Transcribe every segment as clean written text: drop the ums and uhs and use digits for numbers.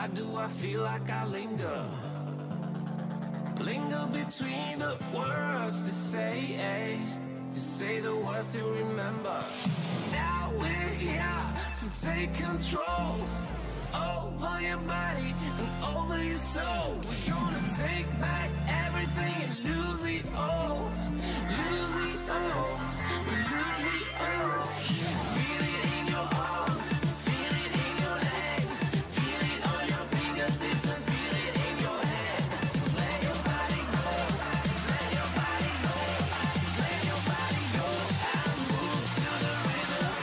Why do I feel like I linger? Linger between the words to say the words to remember. Now we're here to take control over your body and over your soul. We're gonna take back everything and lose it all. Lose it all. We lose it all. Feel it in your arms, feel it in your legs, feel it on your fingertips and feel it in your head. Just let your body go, just let your body go, just let your body go and move to the rhythm.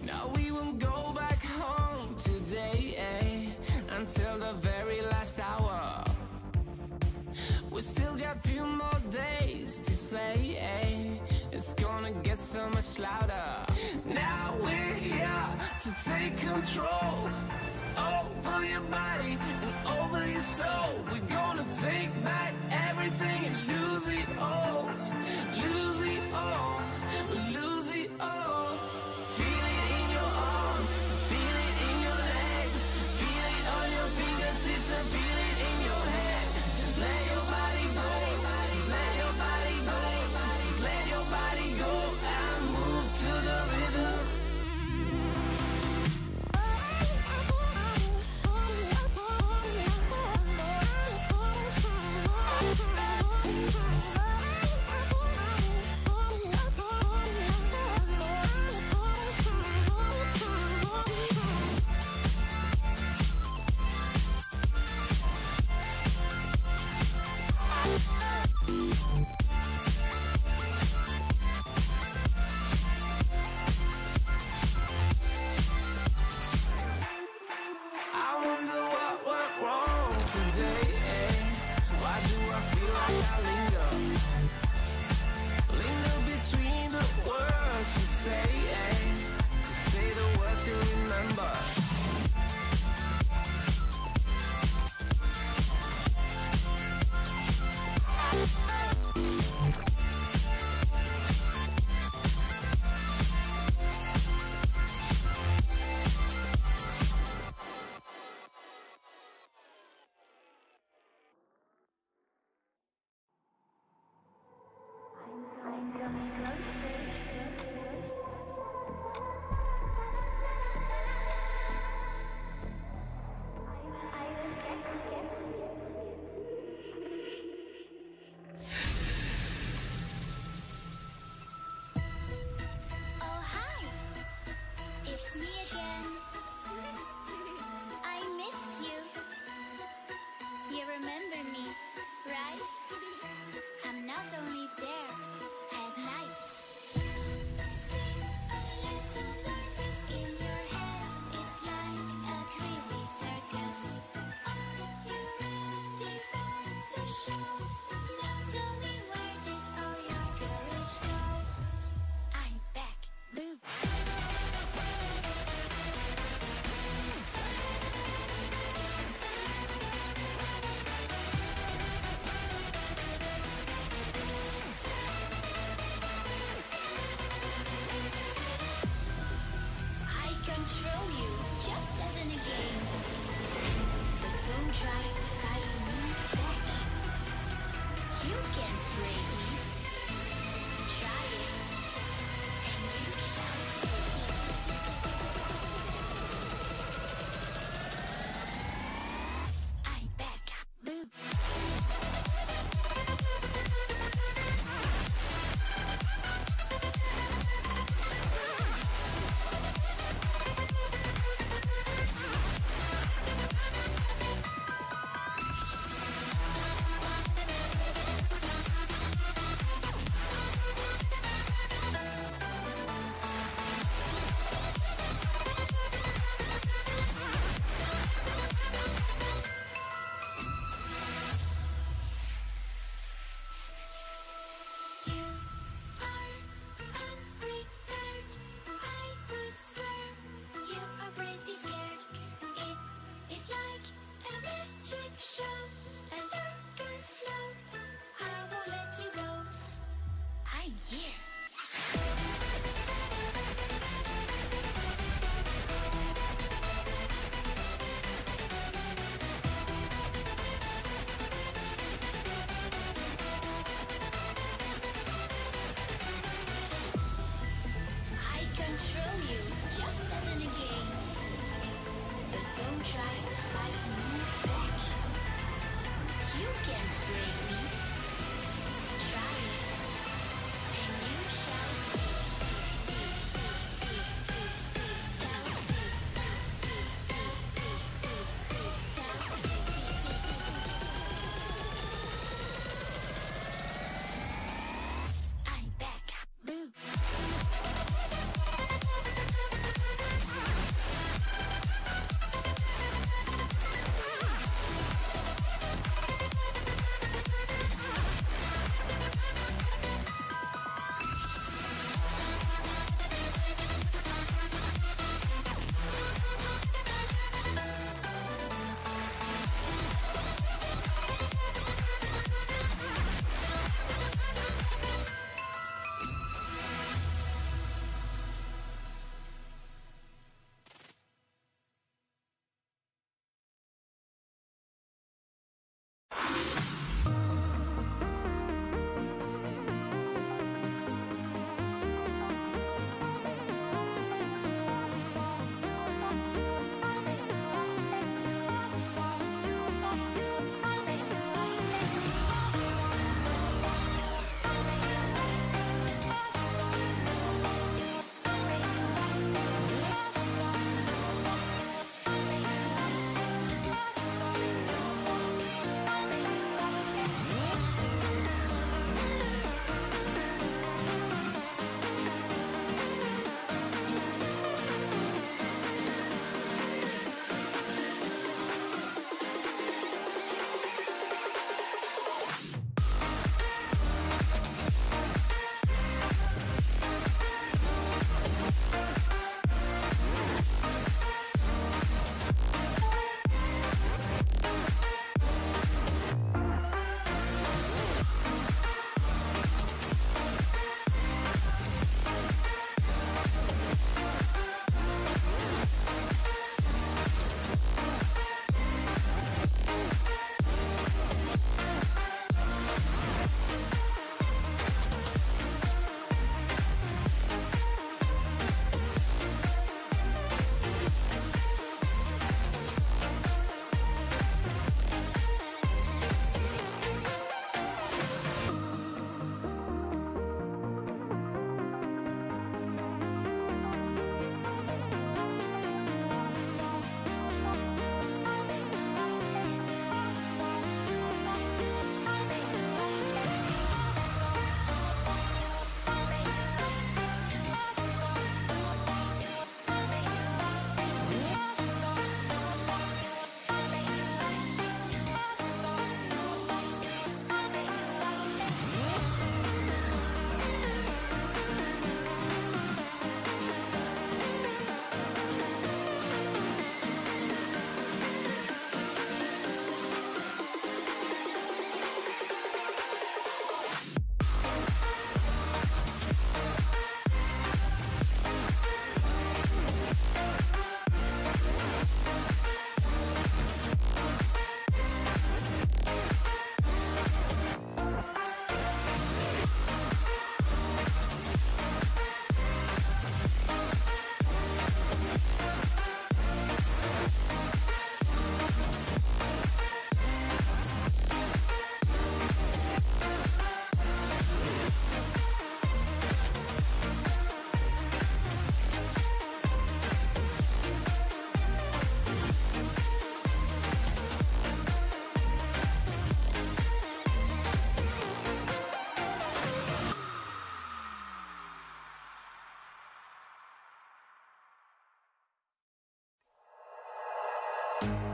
Now we won't go back home today, until the very last hour. We still got few more days to slay, it's gonna get so much louder. Now we're here to take control over your body and over your soul. We're gonna take back everything and lose it all. Lose it all, lose it all. Feel it in your arms, feel it in your legs, feel it on your fingertips and feel it in your head. Just let your body go, just let your body go, just let your body go and move to the rhythm. I wonder what went wrong today, Why do I feel like I linger? Linger between the words to say the words to remember. Coming. magic show and darker flow. I won't let you go. I'm here. I control you just as in a game. But don't try to fight me back. You can't break me. Try it, and you shall see. I'm back. Boo.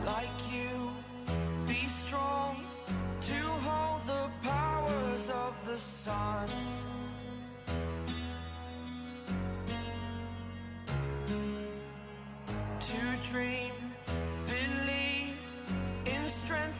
Like you, be strong to hold the powers of the sun. To dream, believe in strength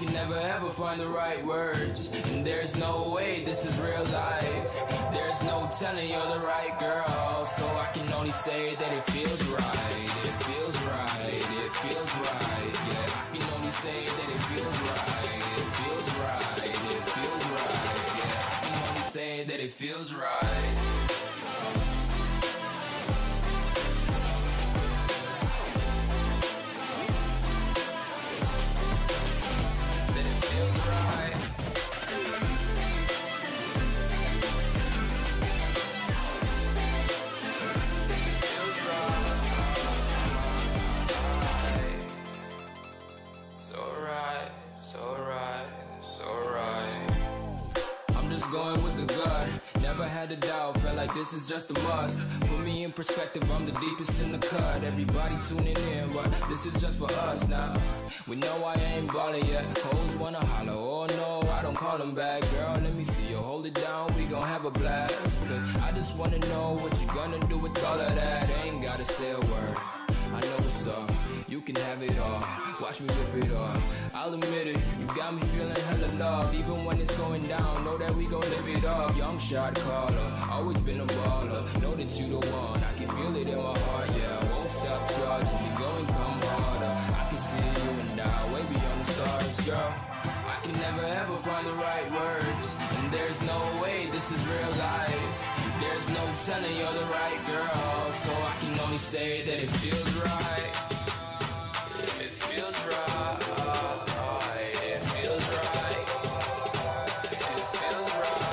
can never ever find the right words, and there's no way this is real life. There's no telling you're the right girl, so I can only say that it feels right. It feels right, it feels right. Yeah, I can only say that it feels right. It feels right, it feels right. Yeah, I can only say that it feels right. Going with the gut, never had a doubt, felt like this is just a must. Put me in perspective, I'm the deepest in the cut. Everybody tuning in, but this is just for us now. We know I ain't ballin' yet, hoes wanna holler, oh no, I don't call them back. Girl, let me see you hold it down, we gon' have a blast. Cause I just wanna know what you gonna do with all of that. Ain't gotta say a word, I know what's up. You can have it all, watch me rip it off. I'll admit it, you got me feeling hella love. Even when it's going down, know that we gon' live it up. Young shot caller, always been a baller. Know that you the one, I can feel it in my heart. Yeah, I won't stop charging, we going come harder. I can see you and I, way beyond the stars, girl. I can never ever find the right words, and there's no way this is real life. There's no telling you're the right girl, so I can only say that it feels right. It feels right, it feels right, it feels right. It feels right.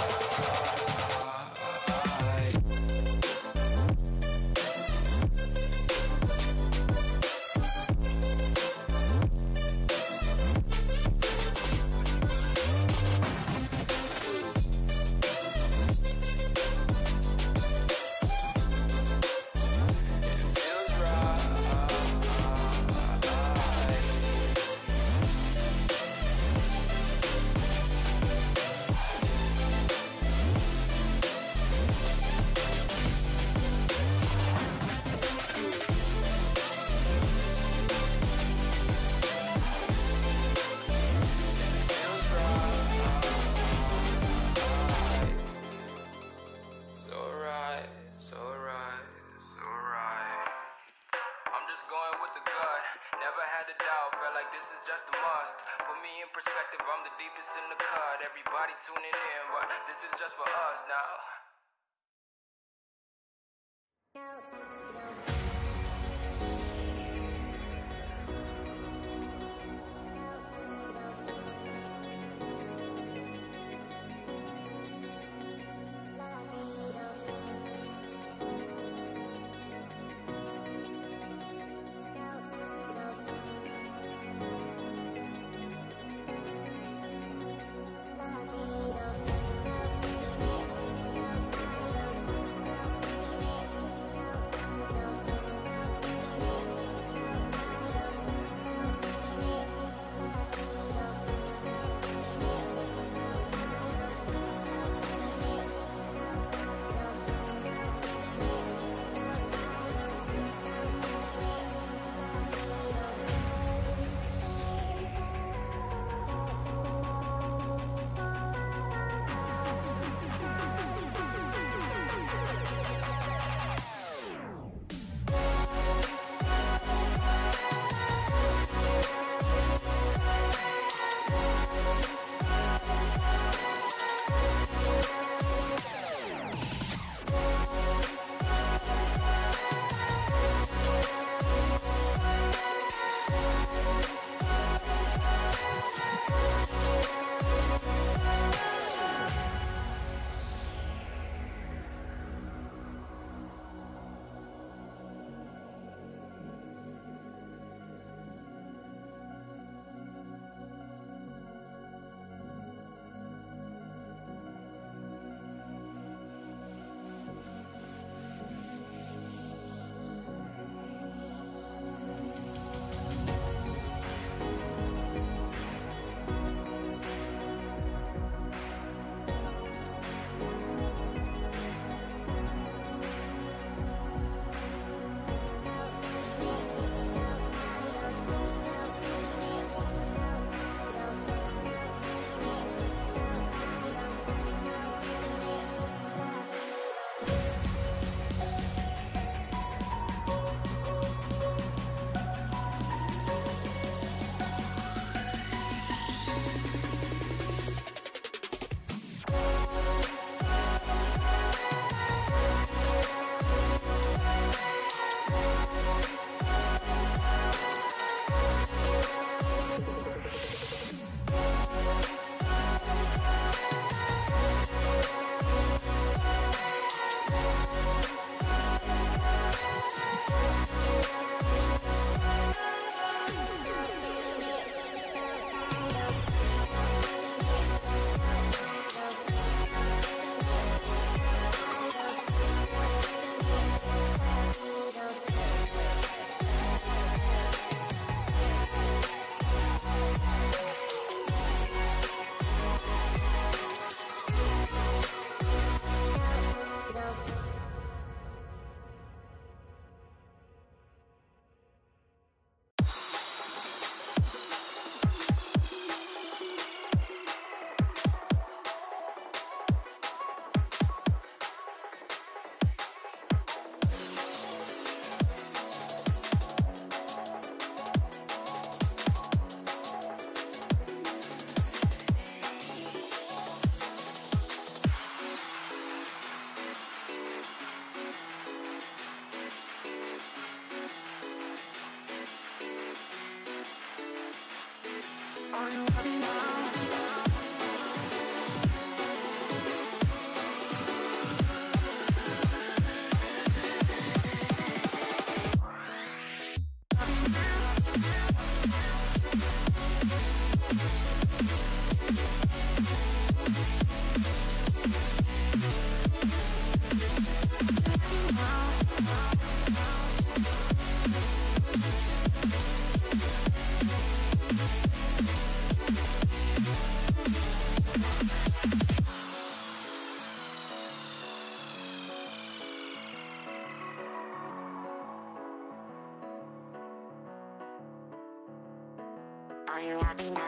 Are you happy now?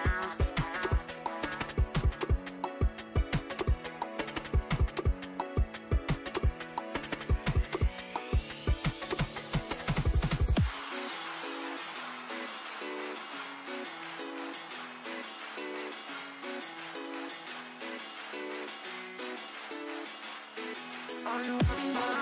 Are you happy now?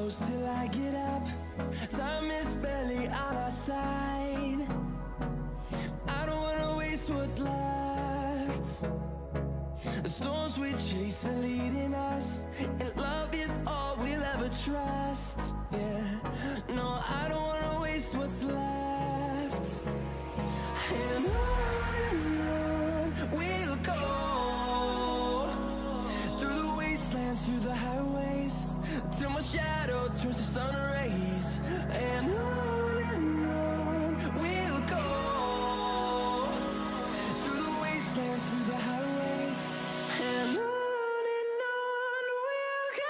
close till I get up. Time is barely on our side. I don't wanna waste what's left. The storms we chase are leading us, and love is all we'll ever trust. Yeah, no, I don't wanna waste what's left. And on we'll go, through the wastelands, through the highways, till my shadow turns to sun rays. And on we'll go, through the wastelands, through the highways, and on we'll go.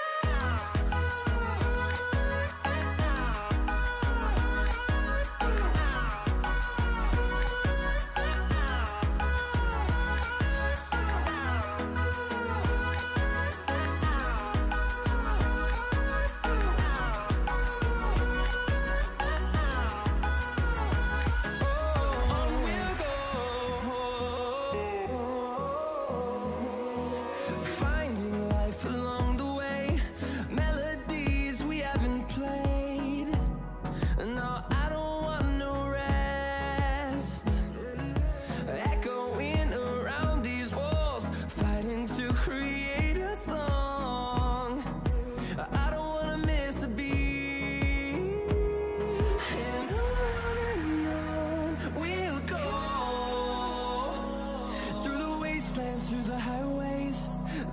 Through the highways,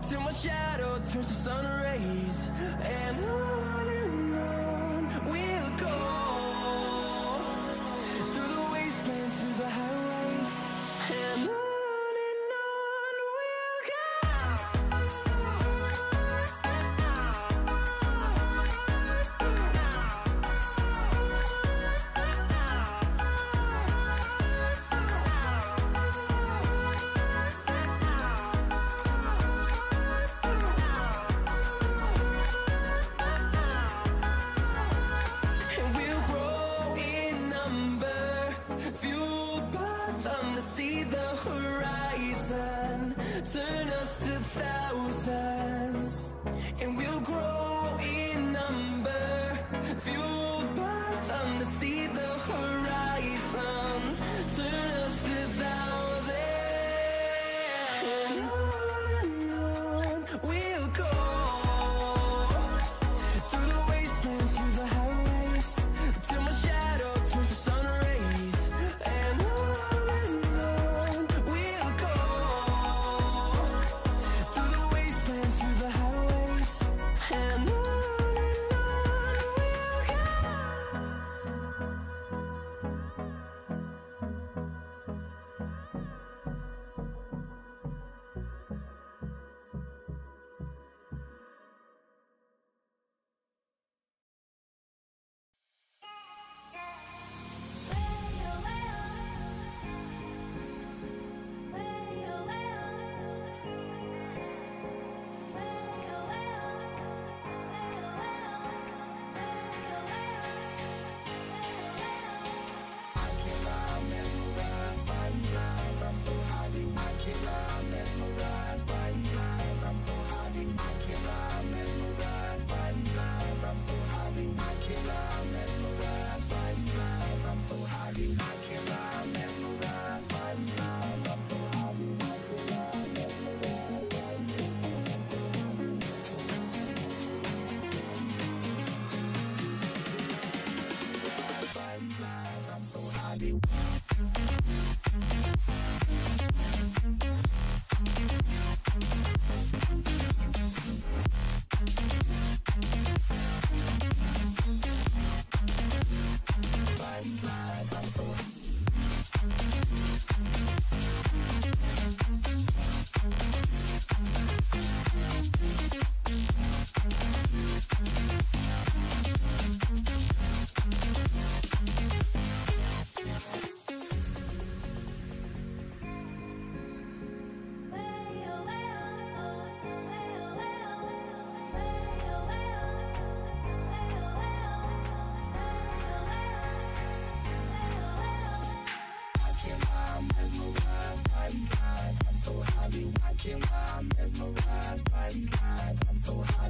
till my shadow turns to sun rays. And on we'll go, through the wastelands, through the highways, and on we'll go. See the horizon turn us to thousands, and we'll grow in number, fueled by them to see the horizon turn us to thousands. And on we'll go, through the wastelands, through the highways, till my shadow turns to sun rays. And I'm so high.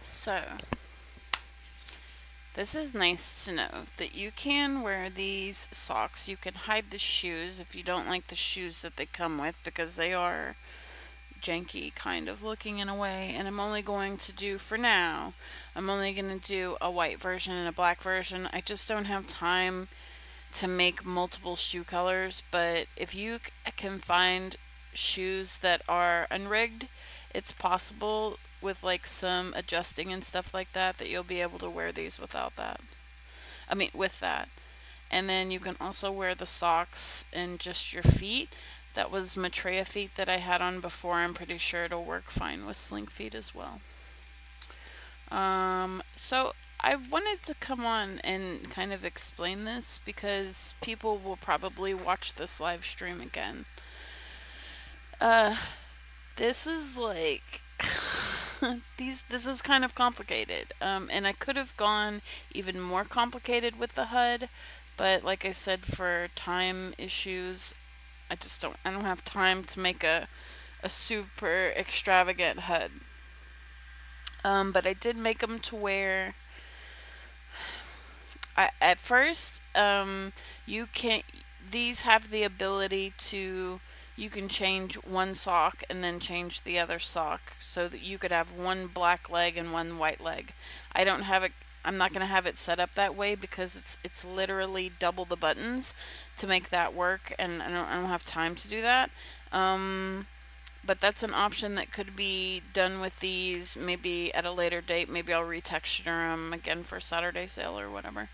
So, this is nice to know that you can wear these socks. You can hide the shoes if you don't like the shoes that they come with, because they are janky kind of looking in a way. And I'm only going to do, for now, I'm only going to do a white version and a black version. I just don't have time to make multiple shoe colors, but if you can find shoes that are unrigged, it's possible with like some adjusting and stuff like that that you'll be able to wear these without that. I mean with that. And then you can also wear the socks in just your feet. That was Maitreya feet that I had on before. I'm pretty sure it'll work fine with Slink feet as well. So I wanted to come on and kind of explain this because people will probably watch this live stream again. This is like this is kind of complicated, and I could have gone even more complicated with the HUD, but like I said, for time issues, I don't have time to make a super extravagant HUD. But I did make them to where at first these have the ability to, you can change one sock and then change the other sock so that you could have one black leg and one white leg. I don't have it, I'm not going to have it set up that way because it's literally double the buttons to make that work, and I don't have time to do that. But that's an option that could be done with these maybe at a later date. Maybe I'll retexture them again for Saturday sale or whatever.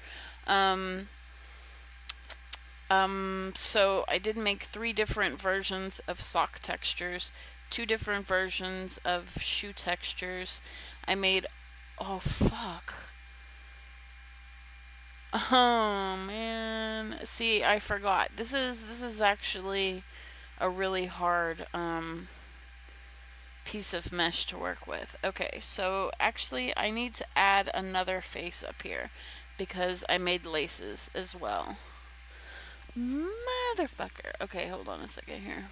So I did make 3 different versions of sock textures, 2 different versions of shoe textures. I made, oh fuck. Oh man. See, I forgot. This is actually a really hard piece of mesh to work with. Okay, so actually I need to add another face up here because I made laces as well. Motherfucker. Okay, hold on a second here.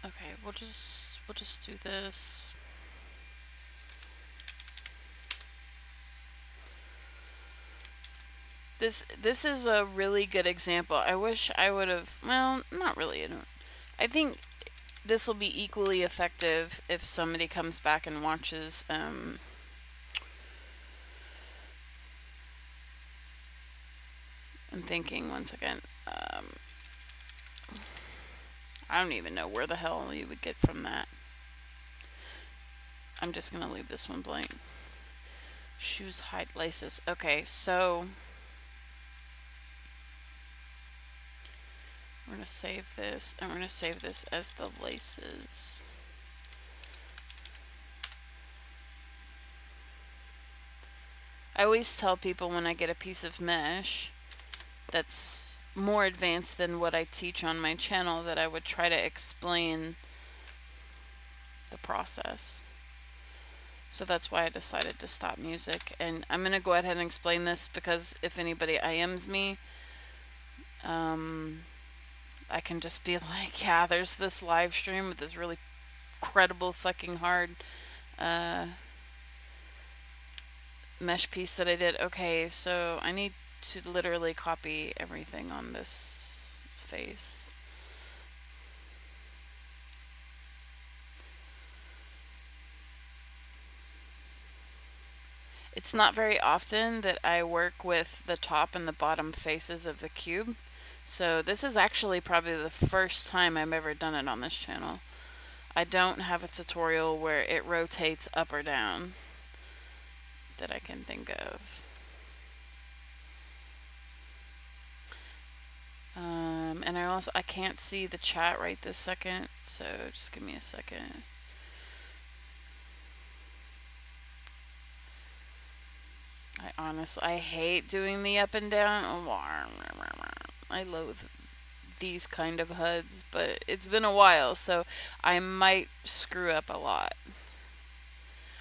Okay, we'll just do this. This is a really good example. I wish I would have, well, not really. I think this will be equally effective if somebody comes back and watches I'm thinking one second. I don't even know where the hell you would get from that. I'm just gonna leave this one blank. Shoes, hide, laces. Okay, so we're gonna save this, and we're gonna save this as the laces. I always tell people when I get a piece of mesh that's more advanced than what I teach on my channel that I would try to explain the process. So that's why I decided to stop music. And I'm going to go ahead and explain this because if anybody IMs me, I can just be like, yeah, there's this live stream with this really credible fucking hard mesh piece that I did. Okay, so I need to literally copy everything on this face. It's not very often that I work with the top and the bottom faces of the cube, so this is actually probably the first time I've ever done it on this channel. I don't have a tutorial where it rotates up or down that I can think of. And I can't see the chat right this second, so just give me a second. I hate doing the up and down. I loathe these kind of HUDs, but it's been a while, so I might screw up a lot.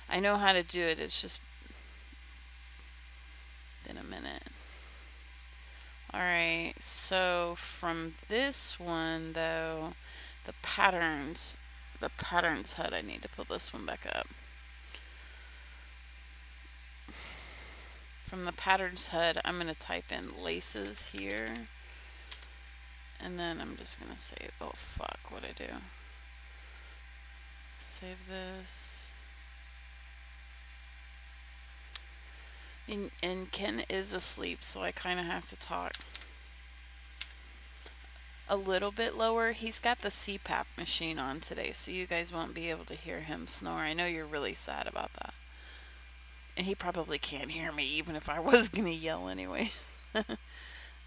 I know how to do it, it's just been a minute. Alright, so from this one though, the patterns HUD, I need to put this one back up. From the patterns HUD, I'm going to type in laces here. And then I'm just going to say, oh fuck, what'd I do? Save this. And Ken is asleep, so I kind of have to talk a little bit lower. He's got the CPAP machine on today, so you guys won't be able to hear him snore. I know you're really sad about that. And he probably can't hear me, even if I was gonna yell anyway.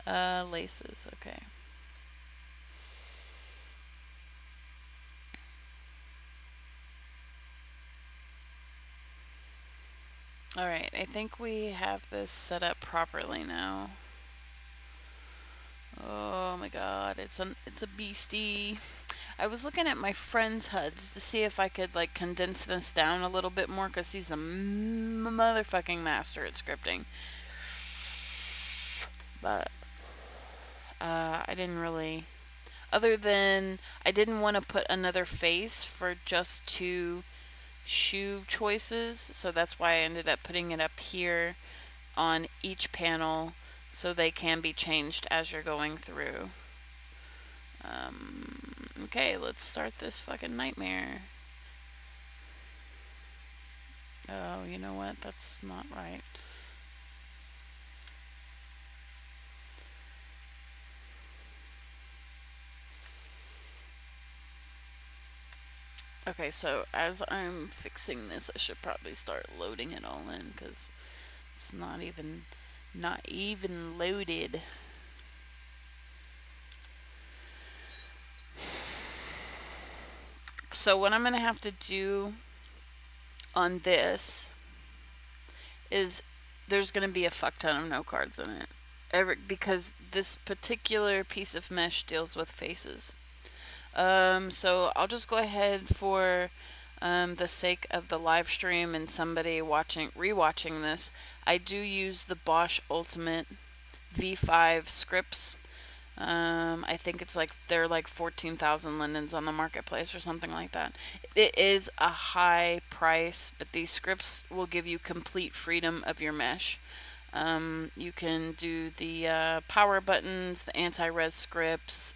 Laces, okay. Alright, I think we have this set up properly now. Oh my god, it's a beastie. I was looking at my friend's HUDs to see if I could like condense this down a little bit more because he's a motherfucking master at scripting. But I didn't really, other than I didn't want to put another face for just 2 shoe choices, so that's why I ended up putting it up here on each panel so they can be changed as you're going through. Okay, let's start this fucking nightmare. Oh, you know what? That's not right. Okay, so as I'm fixing this, I should probably start loading it all in because it's not even loaded. So what I'm gonna have to do on this is there's gonna be a fuck ton of note cards in it. Because this particular piece of mesh deals with faces. So I'll just go ahead for the sake of the live stream and somebody rewatching this. I do use the Bosch Ultimate V5 scripts. I think it's like they're like 14,000 lindens on the marketplace or something like that. It is a high price, but these scripts will give you complete freedom of your mesh. You can do the power buttons, the anti-res scripts,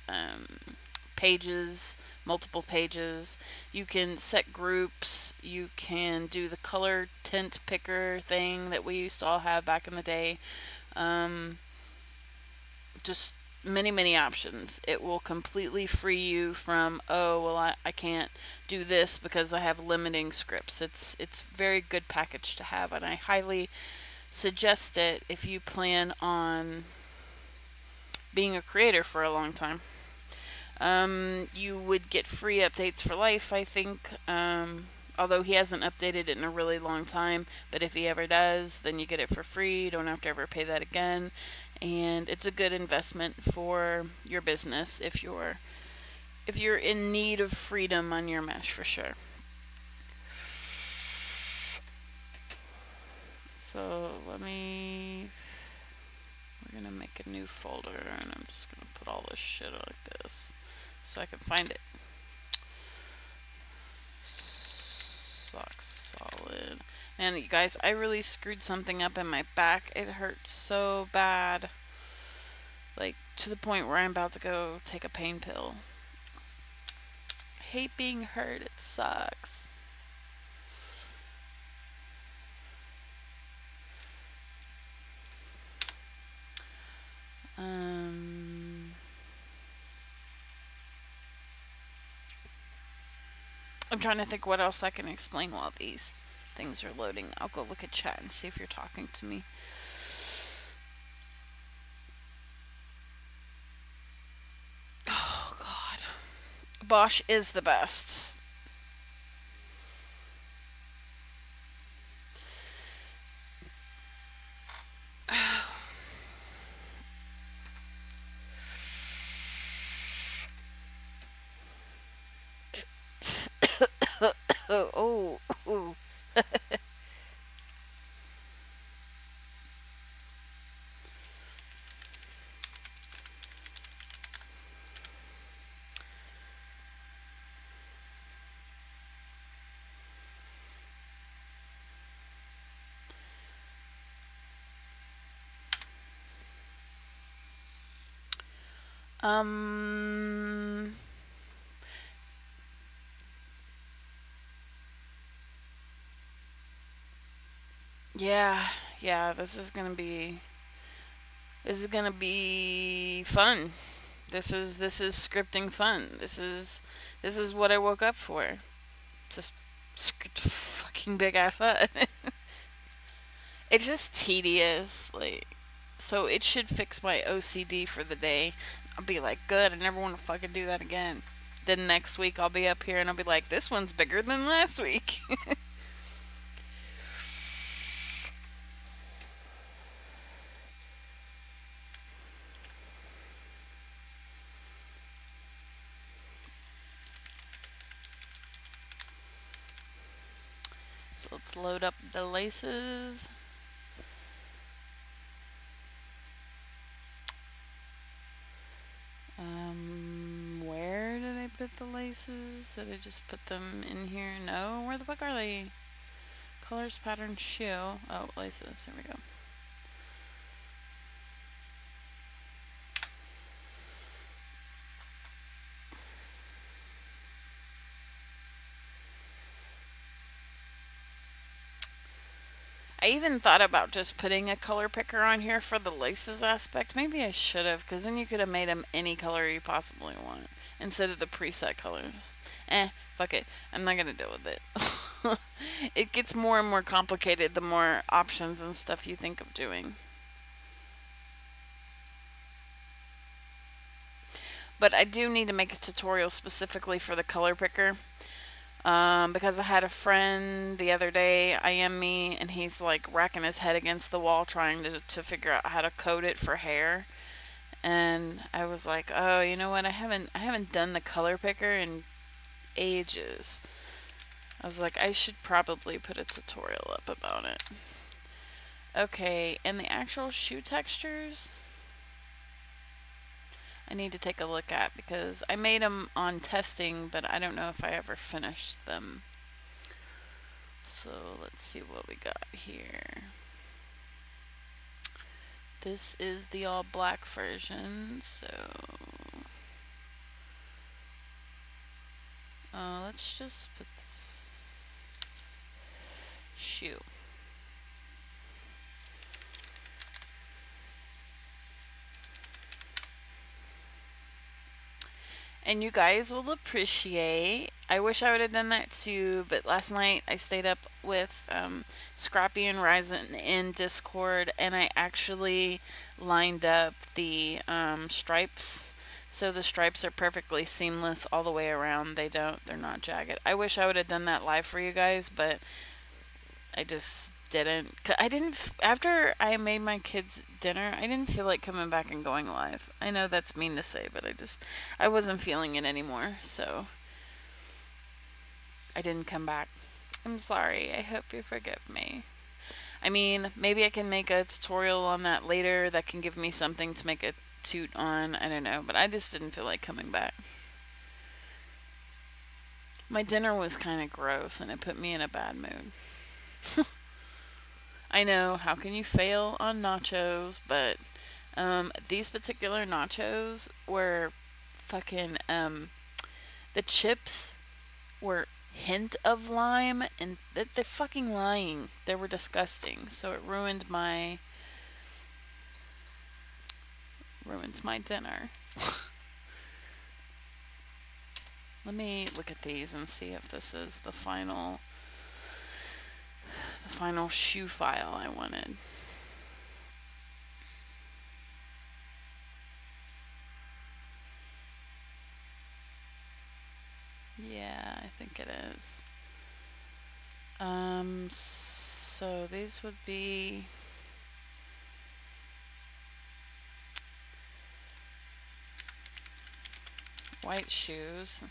pages, multiple pages. You can set groups. You can do the color tint picker thing that we used to all have back in the day. Just many options. It will completely free you from, oh well, I can't do this because I have limiting scripts. It's very good package to have, and I highly suggest it if you plan on being a creator for a long time. You would get free updates for life, I think, although he hasn't updated it in a really long time, but if he ever does, then you get it for free. You don't have to ever pay that again, and it's a good investment for your business if you're in need of freedom on your mesh, for sure. So we're gonna make a new folder, and I'm just gonna put all this shit like this so I can find it. Socks solid. Man, you guys, I really screwed something up in my back. It hurts so bad. Like, to the point where I'm about to go take a pain pill. I hate being hurt. It sucks. I'm trying to think what else I can explain while these things are loading. I'll go look at chat and see if you're talking to me. Oh God, Bosch is the best. Oh. Yeah, this is gonna be fun. This is scripting fun. This is what I woke up for. Just script fucking big ass hut. It's just tedious, like, so it should fix my OCD for the day. I'll be like, good, I never want to fucking do that again. Then next week I'll be up here and I'll be like, this one's bigger than last week. So let's load up the laces. Where did I put the laces? Did I just put them in here? No, where the fuck are they? Colors, pattern, shoe. Oh, laces, here we go. I even thought about just putting a color picker on here for the laces aspect. Maybe I should have, because then you could have made them any color you possibly want instead of the preset colors. Fuck it. I'm not gonna deal with it. It gets more and more complicated the more options and stuff you think of doing. But I do need to make a tutorial specifically for the color picker. Because I had a friend the other day, IM me, and he's like racking his head against the wall trying to figure out how to code it for hair. And I was like, oh, you know what? I haven't done the color picker in ages. I was like, I should probably put a tutorial up about it. Okay, and the actual shoe textures, I need to take a look at because I made them on testing, but I don't know if I ever finished them. So let's see what we got here. This is the all black version, so let's just put this shoe. And you guys will appreciate, I wish I would have done that too, but last night I stayed up with Scrappy and Ryzen in Discord, and I actually lined up the stripes. So the stripes are perfectly seamless all the way around. They're not jagged. I wish I would have done that live for you guys, but I just didn't. After I made my kids dinner, I didn't feel like coming back and going live. I know that's mean to say, but I wasn't feeling it anymore, so I didn't come back. I'm sorry. I hope you forgive me. I mean, maybe I can make a tutorial on that later that can give me something to make a toot on. I don't know, but I just didn't feel like coming back. My dinner was kind of gross, and it put me in a bad mood. I know, how can you fail on nachos? But these particular nachos were fucking, the chips were hint of lime, and they're fucking lying. They were disgusting, so it ruined my dinner. Let me look at these and see if this is the final shoe file I wanted. Yeah, I think it is. So these would be white shoes.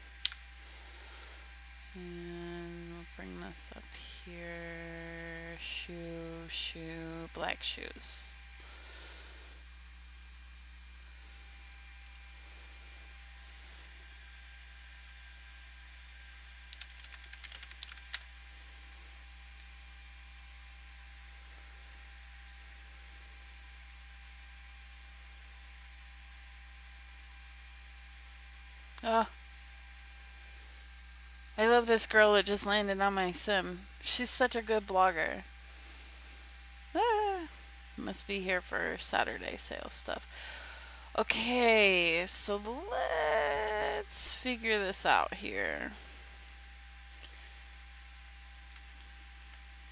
And we'll bring this up here. Shoe, black shoes. Oh. I love this girl that just landed on my sim. She's such a good blogger. Ah, must be here for Saturday sale stuff. Okay, so let's figure this out here.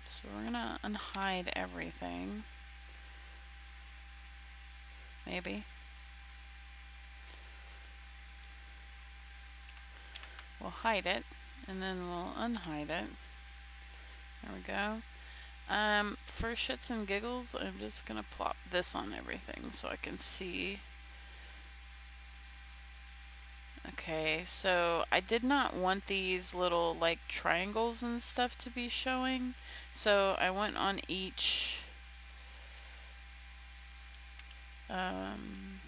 So we're gonna unhide everything. Maybe. We'll hide it, and then we'll unhide it. There we go. For shits and giggles, I'm just gonna plop this on everything so I can see. Okay, so I did not want these little like triangles and stuff to be showing, so I went on each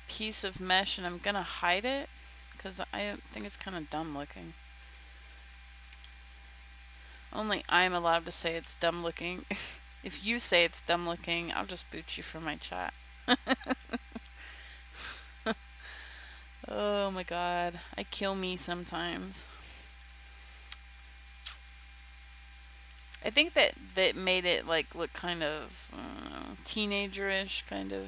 piece of mesh, and I'm gonna hide it because I think it's kind of dumb looking. Only I'm allowed to say it's dumb looking. If you say it's dumb looking, I'll just boot you from my chat. Oh my god, I kill me sometimes. I think that made it like look kind of, I don't know, teenager-ish, kind of.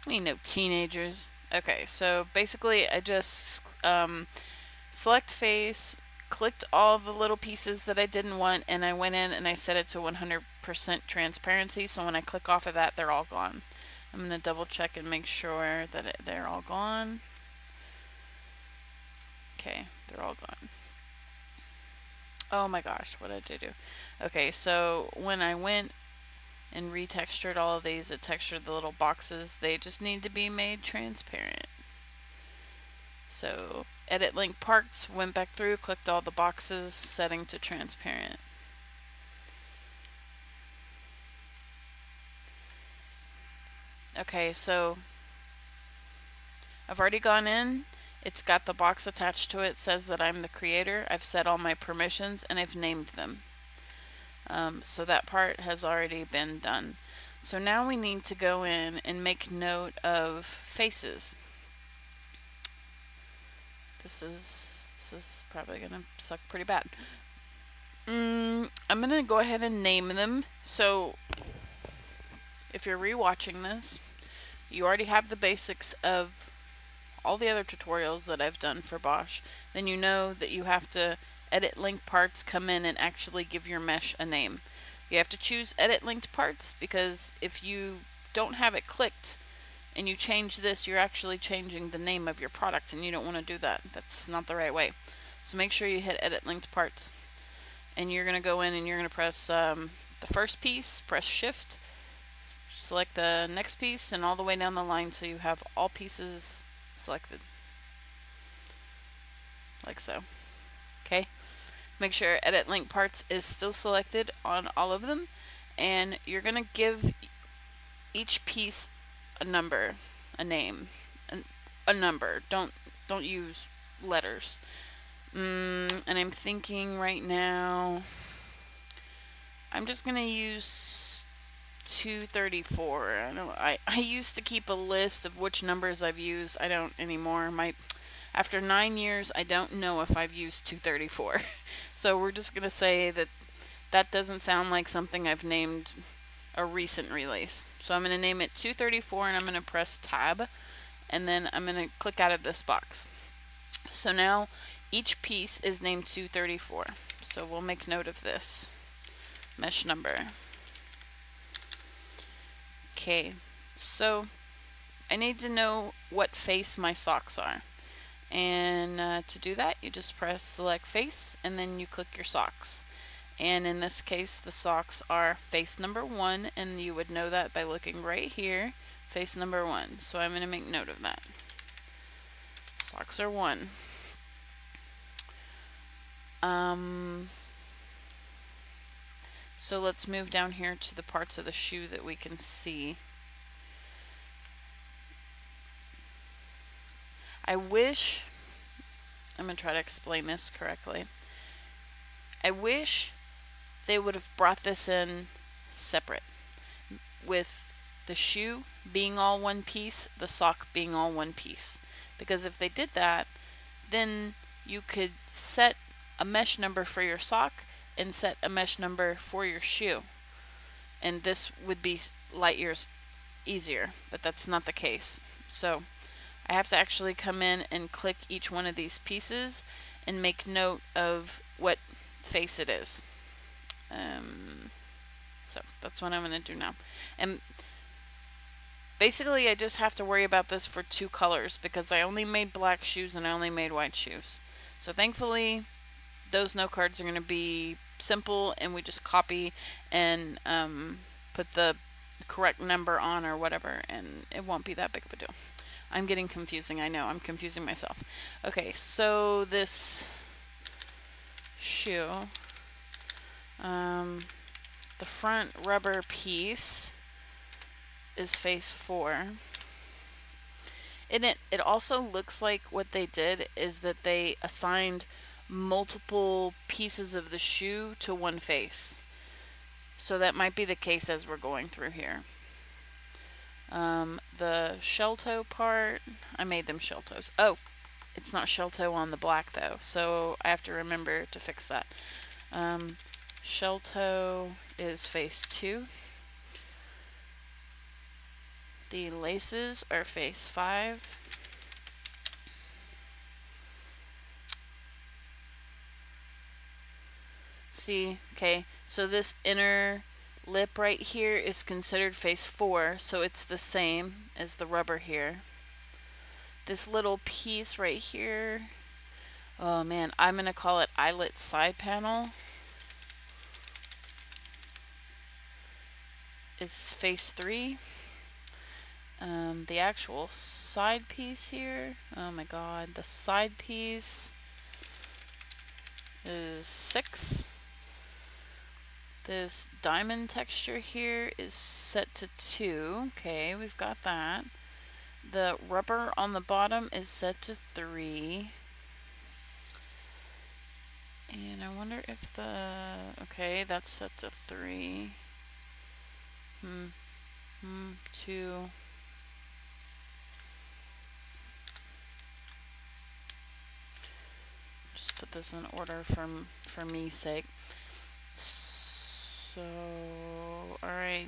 We know teenagers. Okay, so basically I just select face, clicked all the little pieces that I didn't want, and I went in and I set it to 100% transparency, so when I click off of that, they're all gone. I'm going to double check and make sure that they're all gone. Okay, they're all gone. Oh my gosh, what did I do? Okay, so when I went and retextured all of these, it textured the little boxes. They just need to be made transparent. So edit link parts, went back through, clicked all the boxes, setting to transparent. Okay, so I've already gone in. It's got the box attached to it, says that I'm the creator. I've set all my permissions and I've named them. So that part has already been done. So now we need to go in and make note of faces. This is probably gonna suck pretty bad. I'm gonna go ahead and name them. So if you're rewatching this, you already have the basics of all the other tutorials that I've done for Bosch. Then you know that you have to edit link parts, come in and actually give your mesh a name. You have to choose edit linked parts, because if you don't have it clicked and you change this, you're actually changing the name of your product, and you don't want to do that. That's not the right way. So make sure you hit edit linked parts, and you're going to go in and you're going to press the first piece, press shift, select the next piece, and all the way down the line so you have all pieces selected, like so. Okay, make sure edit link parts is still selected on all of them, and you're going to give each piece a number, a name, a number. Don't use letters. And I'm thinking right now, I'm just gonna use 234. I know I used to keep a list of which numbers I've used. I don't anymore. After 9 years, I don't know if I've used 234. So we're just gonna say that that doesn't sound like something I've named a recent release. So I'm going to name it 234, and I'm going to press tab, and then I'm going to click out of this box. So now each piece is named 234. So we'll make note of this. Mesh number. Okay, so I need to know what face my socks are. And to do that, you just press select face, and then you click your socks. And in this case, the socks are face number 1, and you would know that by looking right here, face number 1. So I'm going to make note of that. Socks are 1. So let's move down here to the parts of the shoe that we can see. I'm going to try to explain this correctly. I wish they would have brought this in separate, with the shoe being all one piece, the sock being all one piece. Because if they did that, then you could set a mesh number for your sock and set a mesh number for your shoe. And this would be light years easier, but that's not the case. So I have to actually come in and click each one of these pieces and make note of what face it is. So that's what I'm going to do now. And basically I just have to worry about this for 2 colors, because I only made black shoes and I only made white shoes. So thankfully those note cards are going to be simple, and we just copy and put the correct number on or whatever, and it won't be that big of a deal. I'm getting confusing, I know, I'm confusing myself. Okay, so this shoe, the front rubber piece is face 4. And it also looks like what they did is that they assigned multiple pieces of the shoe to one face. So that might be the case as we're going through here. The shell toe part, I made them shell toes. Oh, it's not shell toe on the black though, so I have to remember to fix that. Shell toe is face 2. The laces are face 5. See, okay, so this inner lip right here is considered face 4, so it's the same as the rubber here. This little piece right here, oh man, I'm gonna call it eyelet side panel, is face 3. The actual side piece here, oh my god, the side piece is 6. This diamond texture here is set to 2. Okay, we've got that. The rubber on the bottom is set to 3. And I wonder if okay, that's set to 3. 2. Just put this in order for me's sake. So, alright,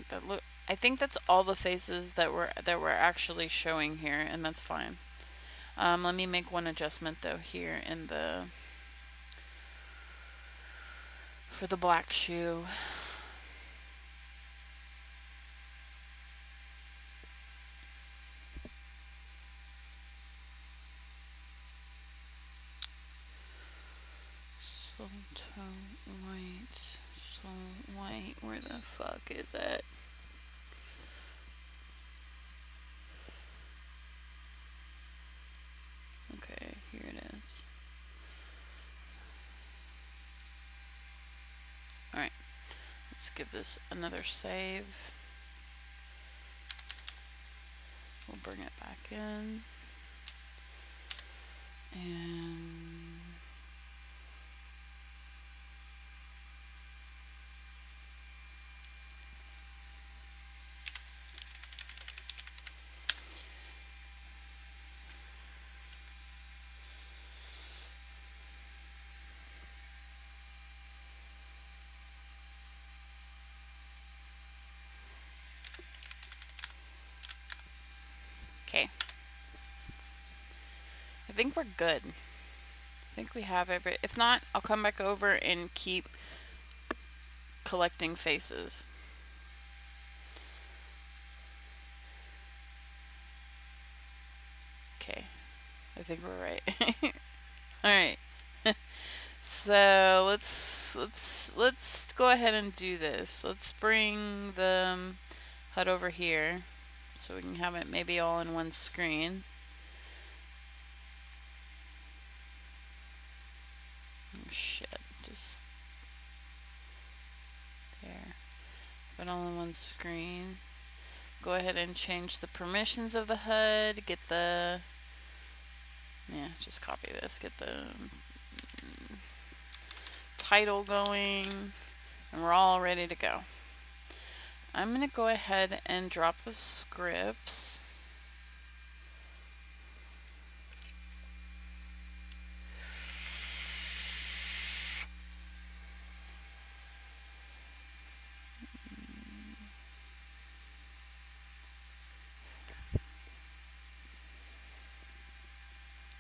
I think that's all the faces that we're actually showing here, and that's fine. Let me make one adjustment though here in for the black shoe. White, where the fuck is it? Okay, here it is. Alright, let's give this another save. We'll bring it back in. And okay. I think we're good. I think we have every. If not, I'll come back over and keep collecting faces. Okay, I think we're right. All right. So let's go ahead and do this. Let's bring the HUD over here so we can have it maybe all in one screen. Oh, shit, just there. Put it all in one screen. Go ahead and change the permissions of the HUD. Get the, yeah, just copy this. Get the title going, and we're all ready to go. I'm going to go ahead and drop the scripts.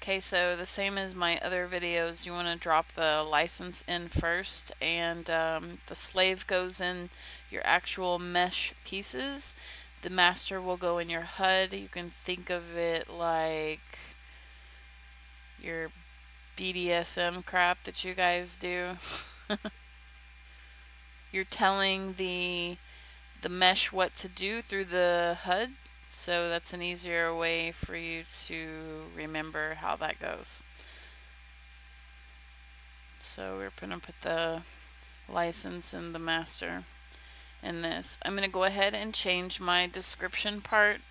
Okay, so the same as my other videos, you want to drop the license in first, and the slave goes in your actual mesh pieces. The master will go in your HUD. You can think of it like your BDSM crap that you guys do. You're telling the mesh what to do through the HUD. So that's an easier way for you to remember how that goes. So we're going to put the license and the master in this. I'm going to go ahead and change my description part.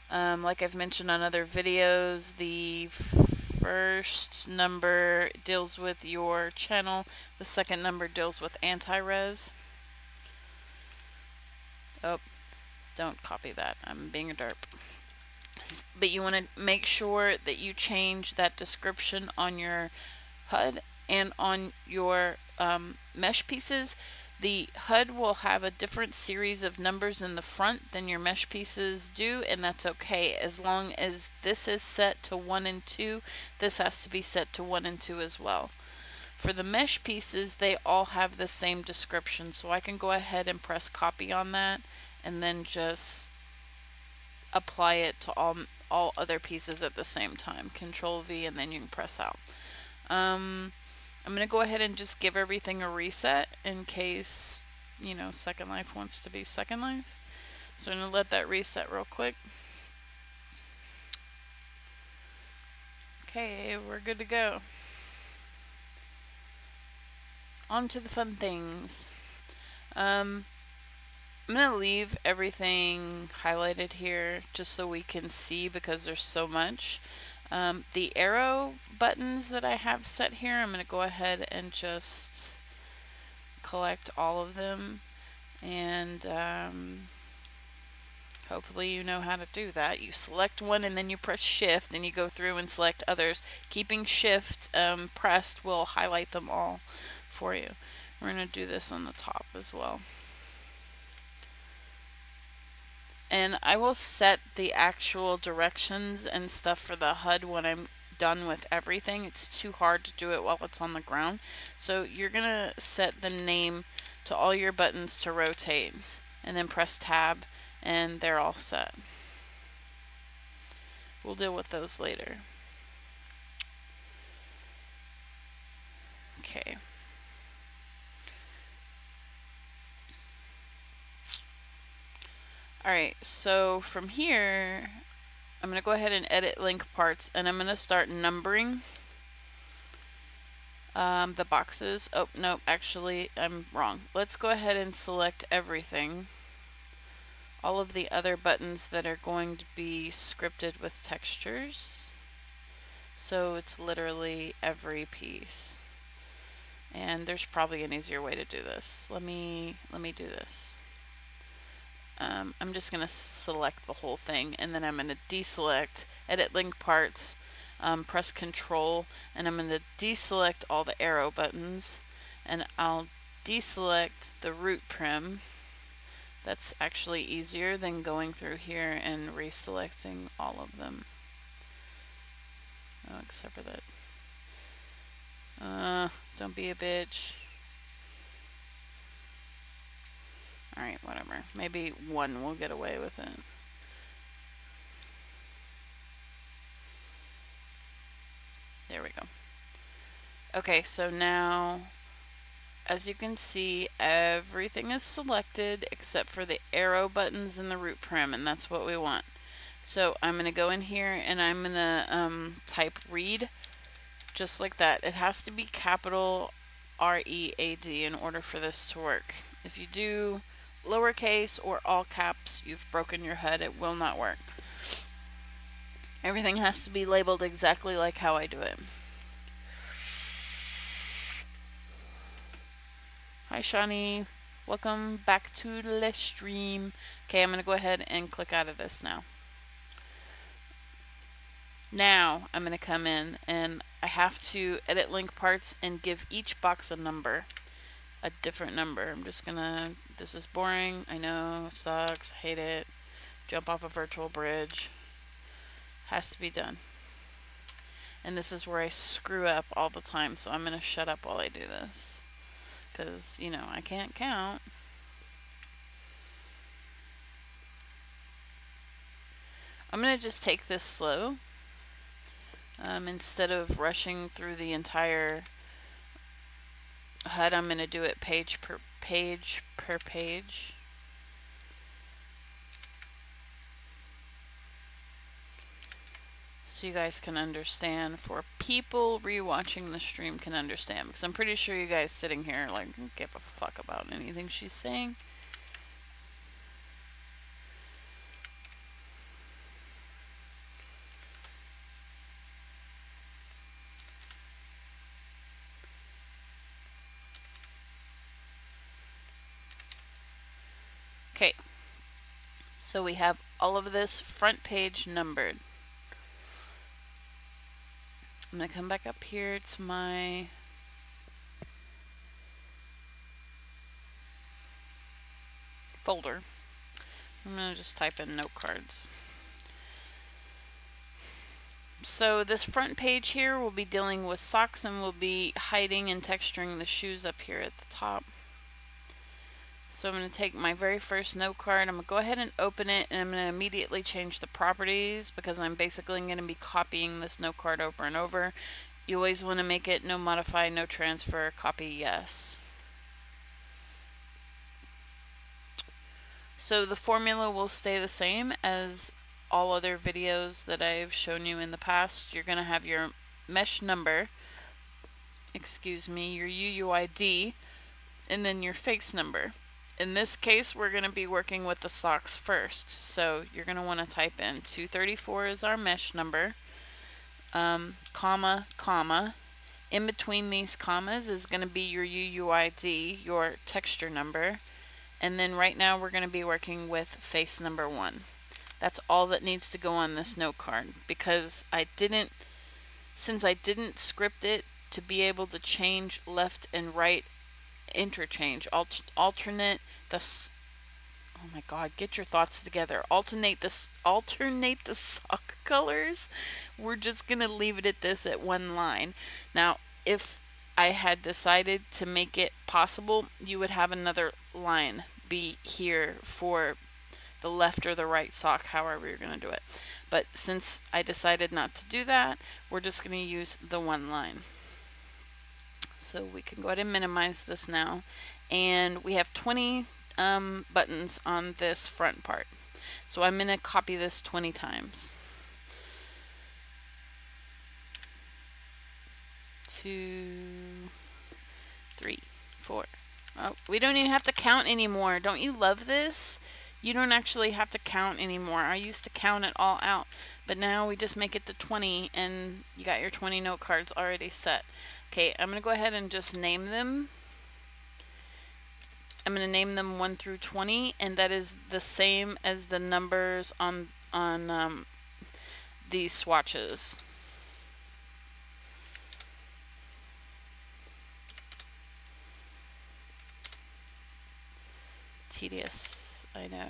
Like I've mentioned on other videos, the first number deals with your channel. The second number deals with anti-res. Oh. Don't copy that. I'm being a derp. But you want to make sure that you change that description on your HUD and on your mesh pieces. The HUD will have a different series of numbers in the front than your mesh pieces do, and that's okay. As long as this is set to 1 and 2, this has to be set to 1 and 2 as well. For the mesh pieces, they all have the same description, so I can go ahead and press copy on that and then just apply it to all other pieces at the same time. Control V, and then you can press out. I'm going to go ahead and just give everything a reset in case, you know, Second Life wants to be Second Life. So I'm going to let that reset real quick. Okay, we're good to go. On to the fun things. I'm going to leave everything highlighted here just so we can see because there's so much. The arrow buttons that I have set here, I'm going to go ahead and just collect all of them, and hopefully you know how to do that. You select one and then you press shift and you go through and select others. Keeping shift pressed will highlight them all for you. We're going to do this on the top as well. And I will set the actual directions and stuff for the HUD when I'm done with everything. It's too hard to do it while it's on the ground. So you're going to set the name to all your buttons to rotate and then press tab and they're all set. We'll deal with those later. Okay. Alright, so from here, I'm going to go ahead and edit link parts, and I'm going to start numbering the boxes. Oh, no, actually, I'm wrong. Let's go ahead and select everything. All of the other buttons that are going to be scripted with textures. So it's literally every piece. And there's probably an easier way to do this. Let me do this. I'm just going to select the whole thing, and then I'm going to deselect, edit link parts, press control, and I'm going to deselect all the arrow buttons, and I'll deselect the root prim. That's actually easier than going through here and reselecting all of them. Oh, except for that. Don't be a bitch. Alright, whatever. Maybe one will get away with it. There we go. Okay, so now, as you can see, everything is selected except for the arrow buttons and the root prim, and that's what we want. So I'm going to go in here and I'm going to type read, just like that. It has to be capital R-E-A-D in order for this to work. If you do lowercase or all caps, you've broken your HUD. It will not work. Everything has to be labeled exactly like how I do it. Hi Shawnee, welcome back to the stream. Okay, I'm going to go ahead and click out of this now. Now I'm going to come in and I have to edit link parts and give each box a number. A different number. I'm just gonna, this is boring, I know, sucks, hate it, jump off a virtual bridge, has to be done. And this is where I screw up all the time, so I'm gonna shut up while I do this, because, you know, I can't count. I'm gonna just take this slow, instead of rushing through the entire HUD. I'm going to do it page per page. So you guys can understand, for people rewatching the stream can understand, because I'm pretty sure you guys sitting here like don't give a fuck about anything she's saying. Okay, so we have all of this front page numbered. I'm going to come back up here to my folder. I'm going to just type in note cards. So this front page here will be dealing with socks, and we'll be hiding and texturing the shoes up here at the top. So I'm going to take my very first note card, I'm going to go ahead and open it, and I'm going to immediately change the properties because I'm basically going to be copying this note card over and over. You always want to make it no modify, no transfer, copy yes. So the formula will stay the same as all other videos that I've shown you in the past. You're going to have your mesh number, your UUID, and then your face number. In this case, we're going to be working with the socks first. So you're going to want to type in 234 is our mesh number, comma, comma. In between these commas is going to be your UUID, your texture number. And then right now we're going to be working with face number 1. That's all that needs to go on this note card, because since I didn't script it to be able to change left and right, interchange, alternate the, oh my god, get your thoughts together, alternate the sock colors, we're just going to leave it at this at one line. Now, if I had decided to make it possible, you would have another line be here for the left or the right sock, however you're going to do it. But since I decided not to do that, we're just going to use the one line. So we can go ahead and minimize this now. And we have 20 buttons on this front part. So I'm going to copy this 20 times. 2, 3, 4. Oh, we don't even have to count anymore. Don't you love this? You don't actually have to count anymore. I used to count it all out, but now we just make it to 20 and you got your 20 note cards already set. Okay, I'm going to go ahead and just name them. I'm going to name them 1 through 20, and that is the same as the numbers on these swatches. Tedious, I know.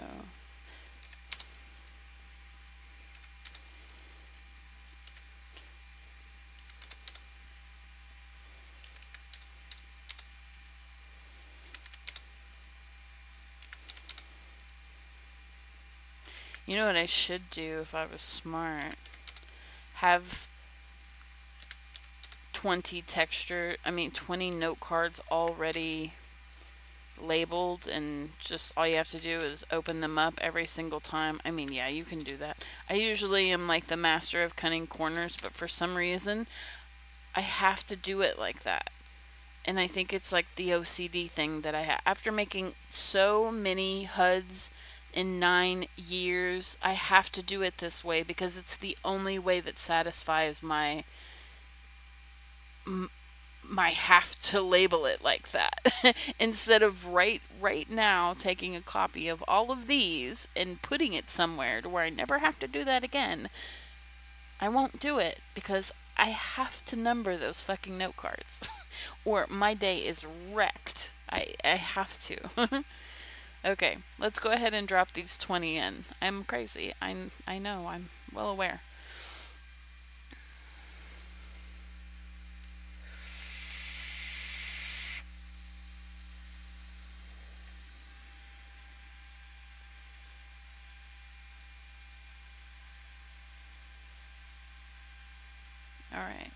You know what I should do if I was smart? Have 20 note cards already labeled, and just all you have to do is open them up every single time. I mean, yeah, you can do that. I usually am like the master of cutting corners, but for some reason I have to do it like that. And I think it's like the OCD thing that I have. After making so many HUDs in 9 years, I have to do it this way because it's the only way that satisfies my have to label it like that. Instead of right now taking a copy of all of these and putting it somewhere to where I never have to do that again, I won't do it because I have to number those fucking note cards or my day is wrecked. I have to. Okay, let's go ahead and drop these 20 in. I'm crazy. I know. I'm well aware. All right.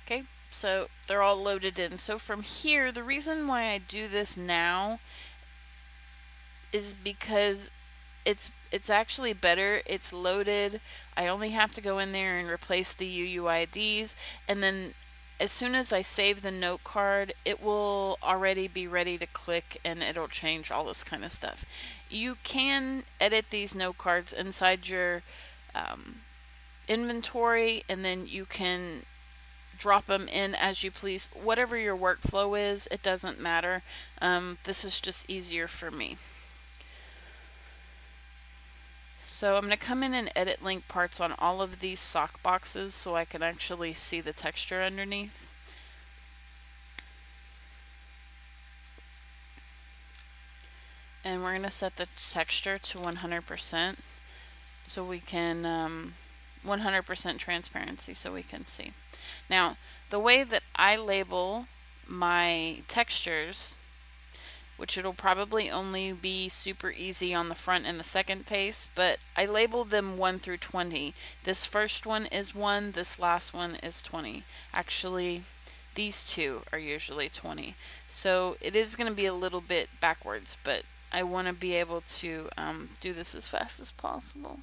Okay, so they're all loaded in. So from here, the reason why I do this now is because it's actually better. It's loaded. I only have to go in there and replace the UUIDs, and then as soon as I save the note card, it will already be ready to click and it'll change all this kind of stuff. You can edit these note cards inside your inventory, and then you can drop them in as you please. Whatever your workflow is, it doesn't matter. This is just easier for me. So I'm going to come in and edit link parts on all of these sock boxes so I can actually see the texture underneath. And we're going to set the texture to 100%. so we can 100% transparency so we can see. Now, the way that I label my textures, which it'll probably only be super easy on the front and the second face, but I label them 1 through 20. This first one is 1, this last one is 20. Actually, these two are usually 20. So it is going to be a little bit backwards, but I want to be able to do this as fast as possible.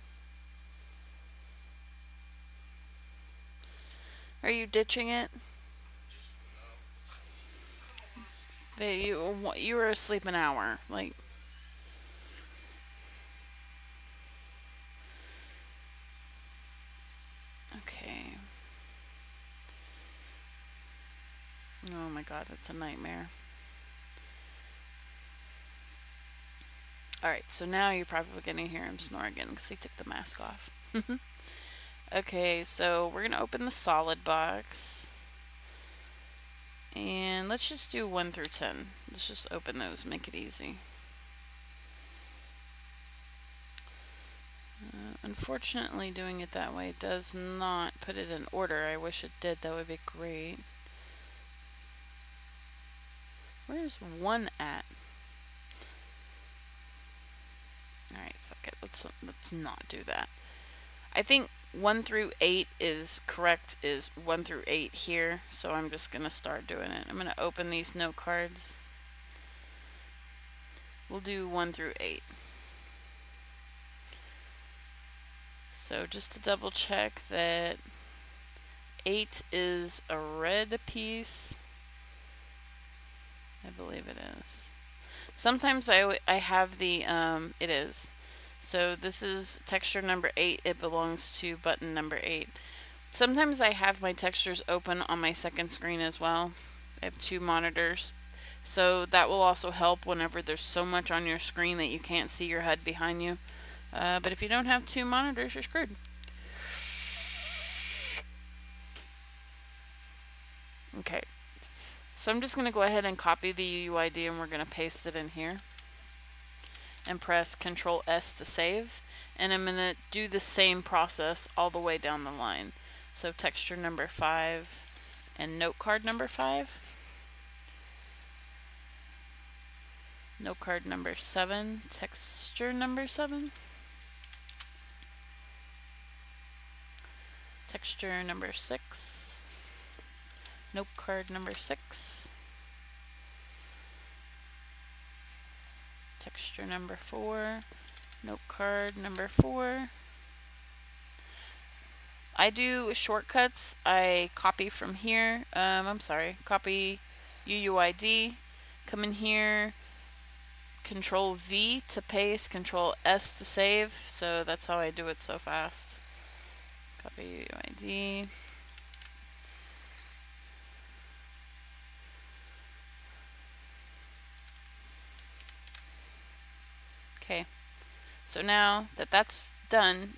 Are you ditching it? You were asleep an hour, like. Okay. Oh my god, it's a nightmare. Alright, so now you're probably gonna hear him snore again because he took the mask off. Okay, so we're gonna open the solid box. And let's just do 1 through 10. Let's just open those, make it easy. Unfortunately, doing it that way does not put it in order. I wish it did. That would be great. Where's 1 at? Alright, fuck it. Let's not do that. I think 1 through 8 is correct, is 1 through 8 here, so I'm just going to start doing it. I'm going to open these note cards. We'll do 1 through 8. So just to double check that 8 is a red piece. I believe it is. Sometimes I have the, it is. So this is texture number 8. It belongs to button number 8. Sometimes I have my textures open on my second screen as well. I have 2 monitors. So that will also help whenever there's so much on your screen that you can't see your HUD behind you. But if you don't have 2 monitors, you're screwed. Okay. So I'm just going to go ahead and copy the UUID and we're going to paste it in here. And press Control S to save, and I'm going to do the same process all the way down the line. So texture number 5 and note card number 5, note card number 7, texture number 7, texture number 6, note card number 6, texture number 4, note card number 4. I do shortcuts. I copy from here. Copy UUID. Come in here. Control V to paste. Control S to save. So that's how I do it so fast. Copy UUID. Okay, so now that that's done,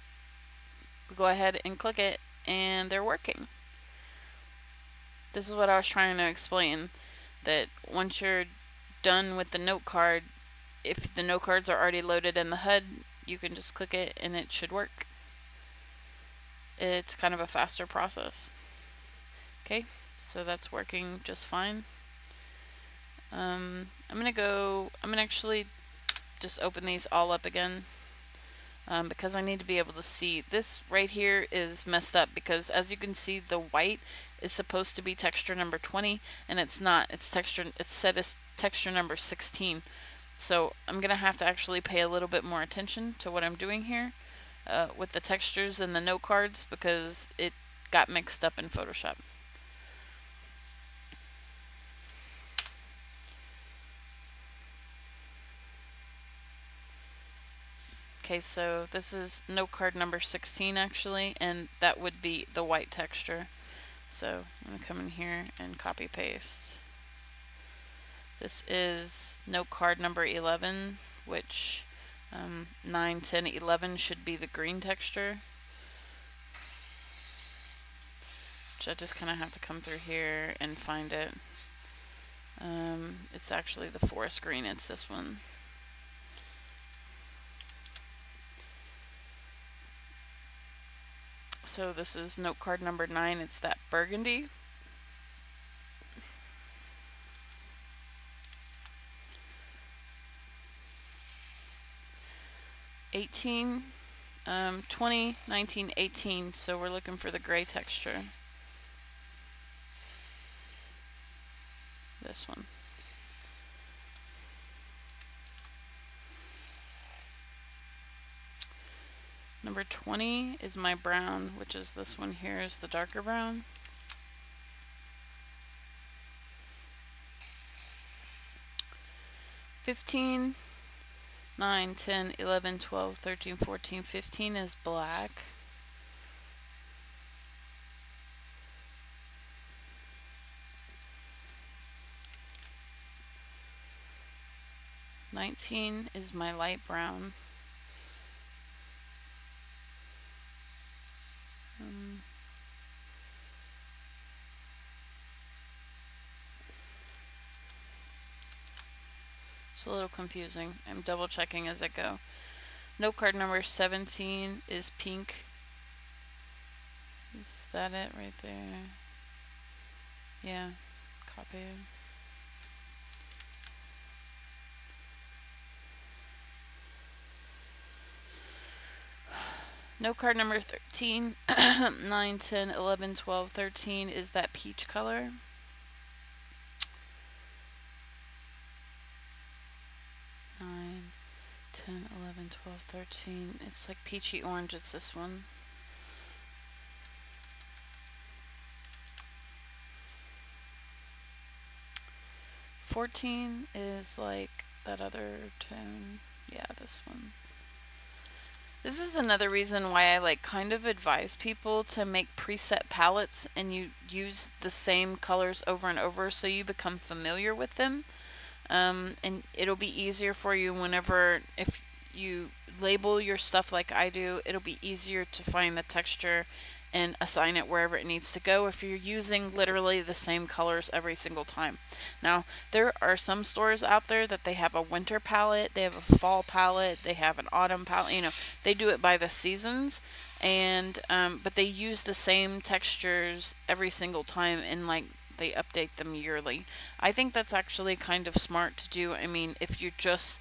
we go ahead and click it, and they're working. This is what I was trying to explain, that once you're done with the note card, if the note cards are already loaded in the HUD, you can just click it and it should work. It's kind of a faster process. Okay, so that's working just fine. I'm gonna actually just open these all up again because I need to be able to see. This right here is messed up because as you can see, the white is supposed to be texture number 20 and it's not. It's set as texture number 16. So I'm gonna have to actually pay a little bit more attention to what I'm doing here with the textures and the note cards because it got mixed up in Photoshop. Okay, so this is note card number 16 actually, and that would be the white texture. So I'm going to come in here and copy paste. This is note card number 11, which 9, 10, 11 should be the green texture. Which I just kind of have to come through here and find it. It's actually the forest green, it's this one. So this is note card number 9. It's that burgundy. $18, 20, 19, 18. So we're looking for the gray texture. This one. Number 20 is my brown, which is this one here, is the darker brown. $15, 9, 10, 11, 12, 13, 14, 15 is black. $19 is my light brown. It's a little confusing. I'm double checking as I go. Note card number 17 is pink. Is that it right there? Yeah, copy. Note card number 13, 9, 10, 11, 12, 13 is that peach color. Nine, 10, 11, 12, 13. It's like peachy orange. It's this one. $14 is like that other tone. Yeah, this one. This is another reason why I like kind of advise people to make preset palettes and you use the same colors over and over so you become familiar with them. And it'll be easier for you whenever, if you label your stuff like I do, it'll be easier to find the texture and assign it wherever it needs to go if you're using literally the same colors every single time. Now, there are some stores out there that they have a winter palette, they have a fall palette, they have an autumn palette, you know, they do it by the seasons, and but they use the same textures every single time, and like they update them yearly. I think that's actually kind of smart to do. I mean, if you're just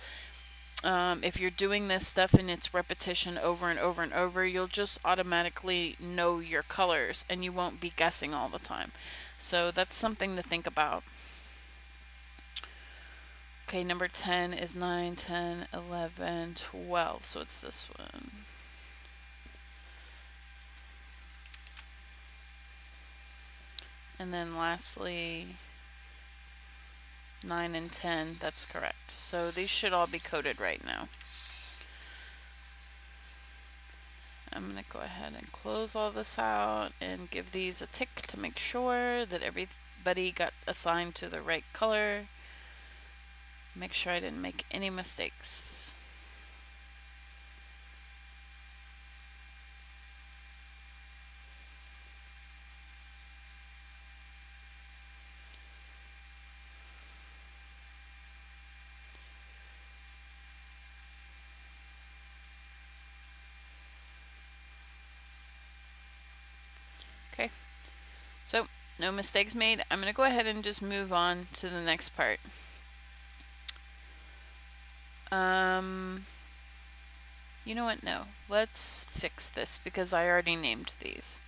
if you're doing this stuff and it's repetition over and over and over, you'll just automatically know your colors and you won't be guessing all the time. So that's something to think about. Okay, number 10 is 9, 10, 11, 12. So it's this one. And then lastly, 9 and 10, that's correct. So these should all be coded right now. I'm going to go ahead and close all this out and give these a tick to make sure that everybody got assigned to the right color. Make sure I didn't make any mistakes. Okay, so no mistakes made. I'm going to go ahead and just move on to the next part. You know what? No. Let's fix this because I already named these.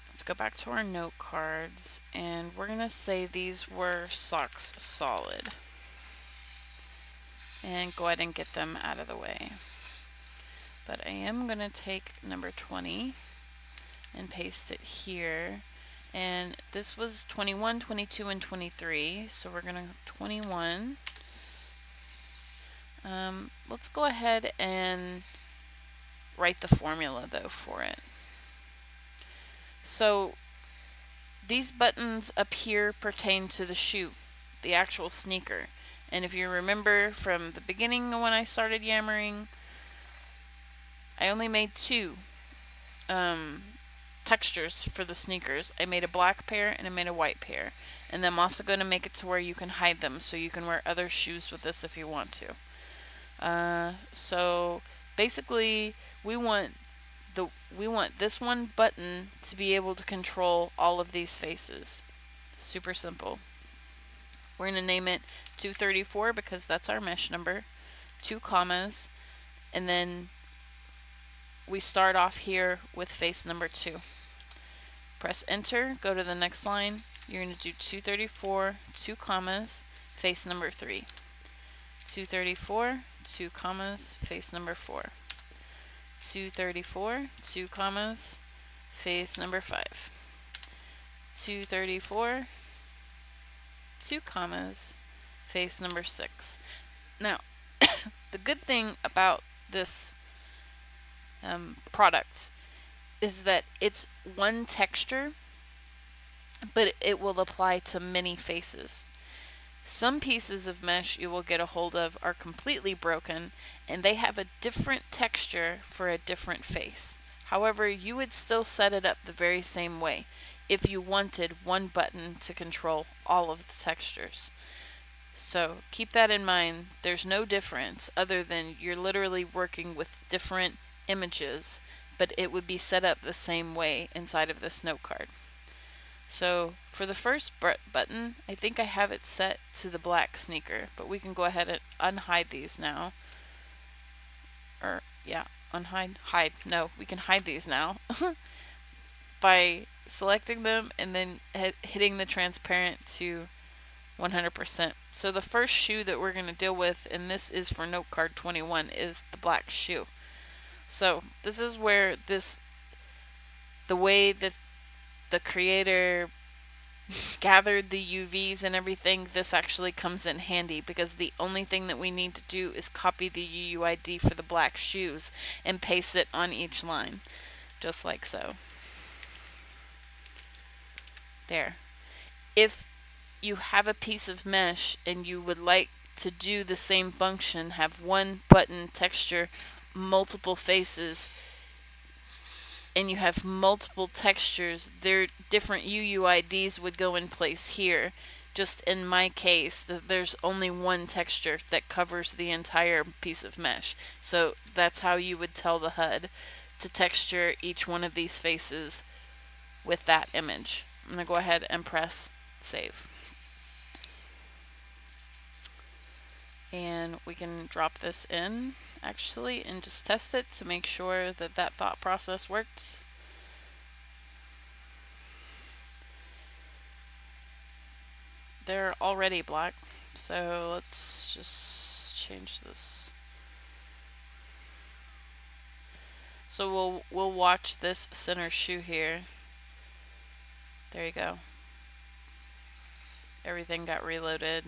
Let's go back to our note cards and we're going to say these were socks solid. And go ahead and get them out of the way. But I am going to take number 20 and paste it here. And this was 21, 22, and 23. So we're going to 21. Let's go ahead and write the formula though for it. So these buttons up here pertain to the shoe, the actual sneaker. And if you remember from the beginning when I started yammering, I only made two textures for the sneakers. I made a black pair and I made a white pair. And I'm also going to make it to where you can hide them so you can wear other shoes with this if you want to. So basically we want this one button to be able to control all of these faces. Super simple. We're going to name it 234 because that's our mesh number. 2 commas, and then we start off here with face number 2. Press enter, go to the next line. You're going to do 234, 2 commas, face number 3. 234, 2 commas, face number 4. 234, 2 commas, face number 5. 234, 2 commas, face number 6. Now, the good thing about this product is that it's one texture, but it will apply to many faces. Some pieces of mesh you will get a hold of are completely broken, and they have a different texture for a different face. However, you would still set it up the very same way if you wanted one button to control all of the textures. So keep that in mind. There's no difference other than you're literally working with different images, but it would be set up the same way inside of this note card. So for the first button, I think I have it set to the black sneaker, but we can go ahead and unhide these now. Or yeah, hide. No, we can hide these now by selecting them and then hitting the transparent to 100%. So the first shoe that we're going to deal with, and this is for note card 21, is the black shoe. So this is where the way that the creator gathered the UVs and everything, this actually comes in handy, because the only thing that we need to do is copy the UUID for the black shoes and paste it on each line, just like so. There. If you have a piece of mesh and you would like to do the same function, have one button texture, multiple faces, and you have multiple textures, their different UUIDs would go in place here. Just in my case, there's only one texture that covers the entire piece of mesh. So that's how you would tell the HUD to texture each one of these faces with that image. I'm going to go ahead and press save. And we can drop this in actually and just test it to make sure that that thought process worked. They're already black, so let's just change this. So we'll watch this center shoe here. There you go. Everything got reloaded.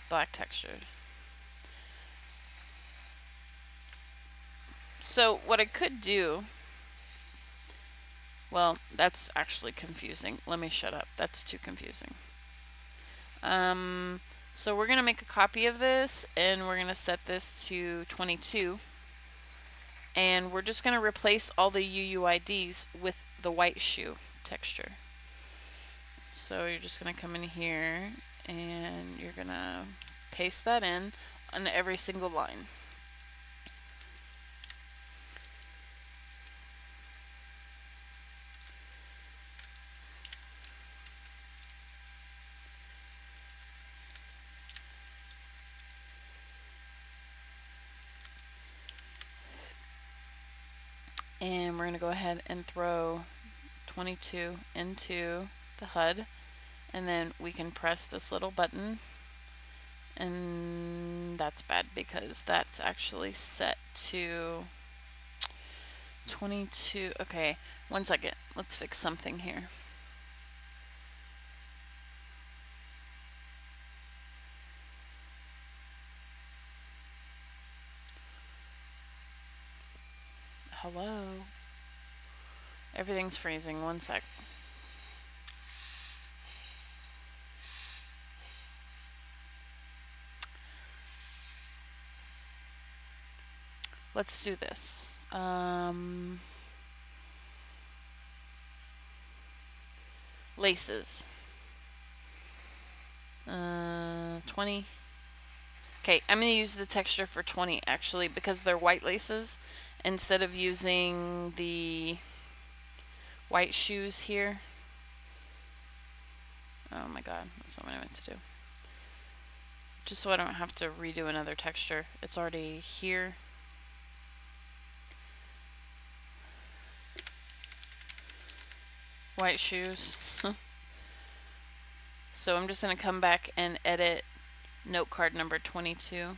Black texture. So what I could do, well, that's actually confusing. Let me shut up. That's too confusing. So we're gonna make a copy of this, and we're gonna set this to 22, and we're just gonna replace all the UUIDs with the white shoe texture. So you're just gonna come in here and you're gonna paste that in on every single line. And we're going to go ahead and throw 22 into the HUD, and then we can press this little button, and that's bad because that's actually set to 22. Okay, one second, let's fix something here. Hello? Everything's freezing. One sec. Let's do this. Laces. 20. Okay, I'm going to use the texture for 20 actually because they're white laces instead of using the white shoes here. Oh my god, that's not what I meant to do. Just so I don't have to redo another texture. It's already here. White shoes. So I'm just going to come back and edit note card number 22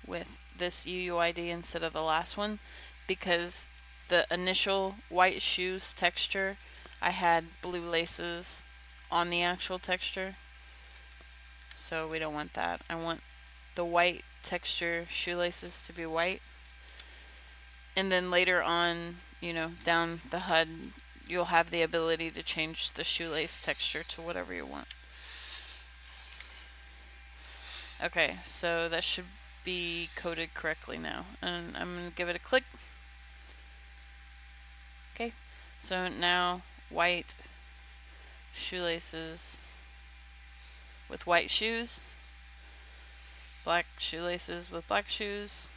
with this UUID instead of the last one, because the initial white shoes texture, I had blue laces on the actual texture. So we don't want that. I want the white texture shoelaces to be white. And then later on, you know, down the HUD, you'll have the ability to change the shoelace texture to whatever you want. Okay, so that should be coded correctly now. And I'm going to give it a click. Okay, so now white shoelaces with white shoes, black shoelaces with black shoes.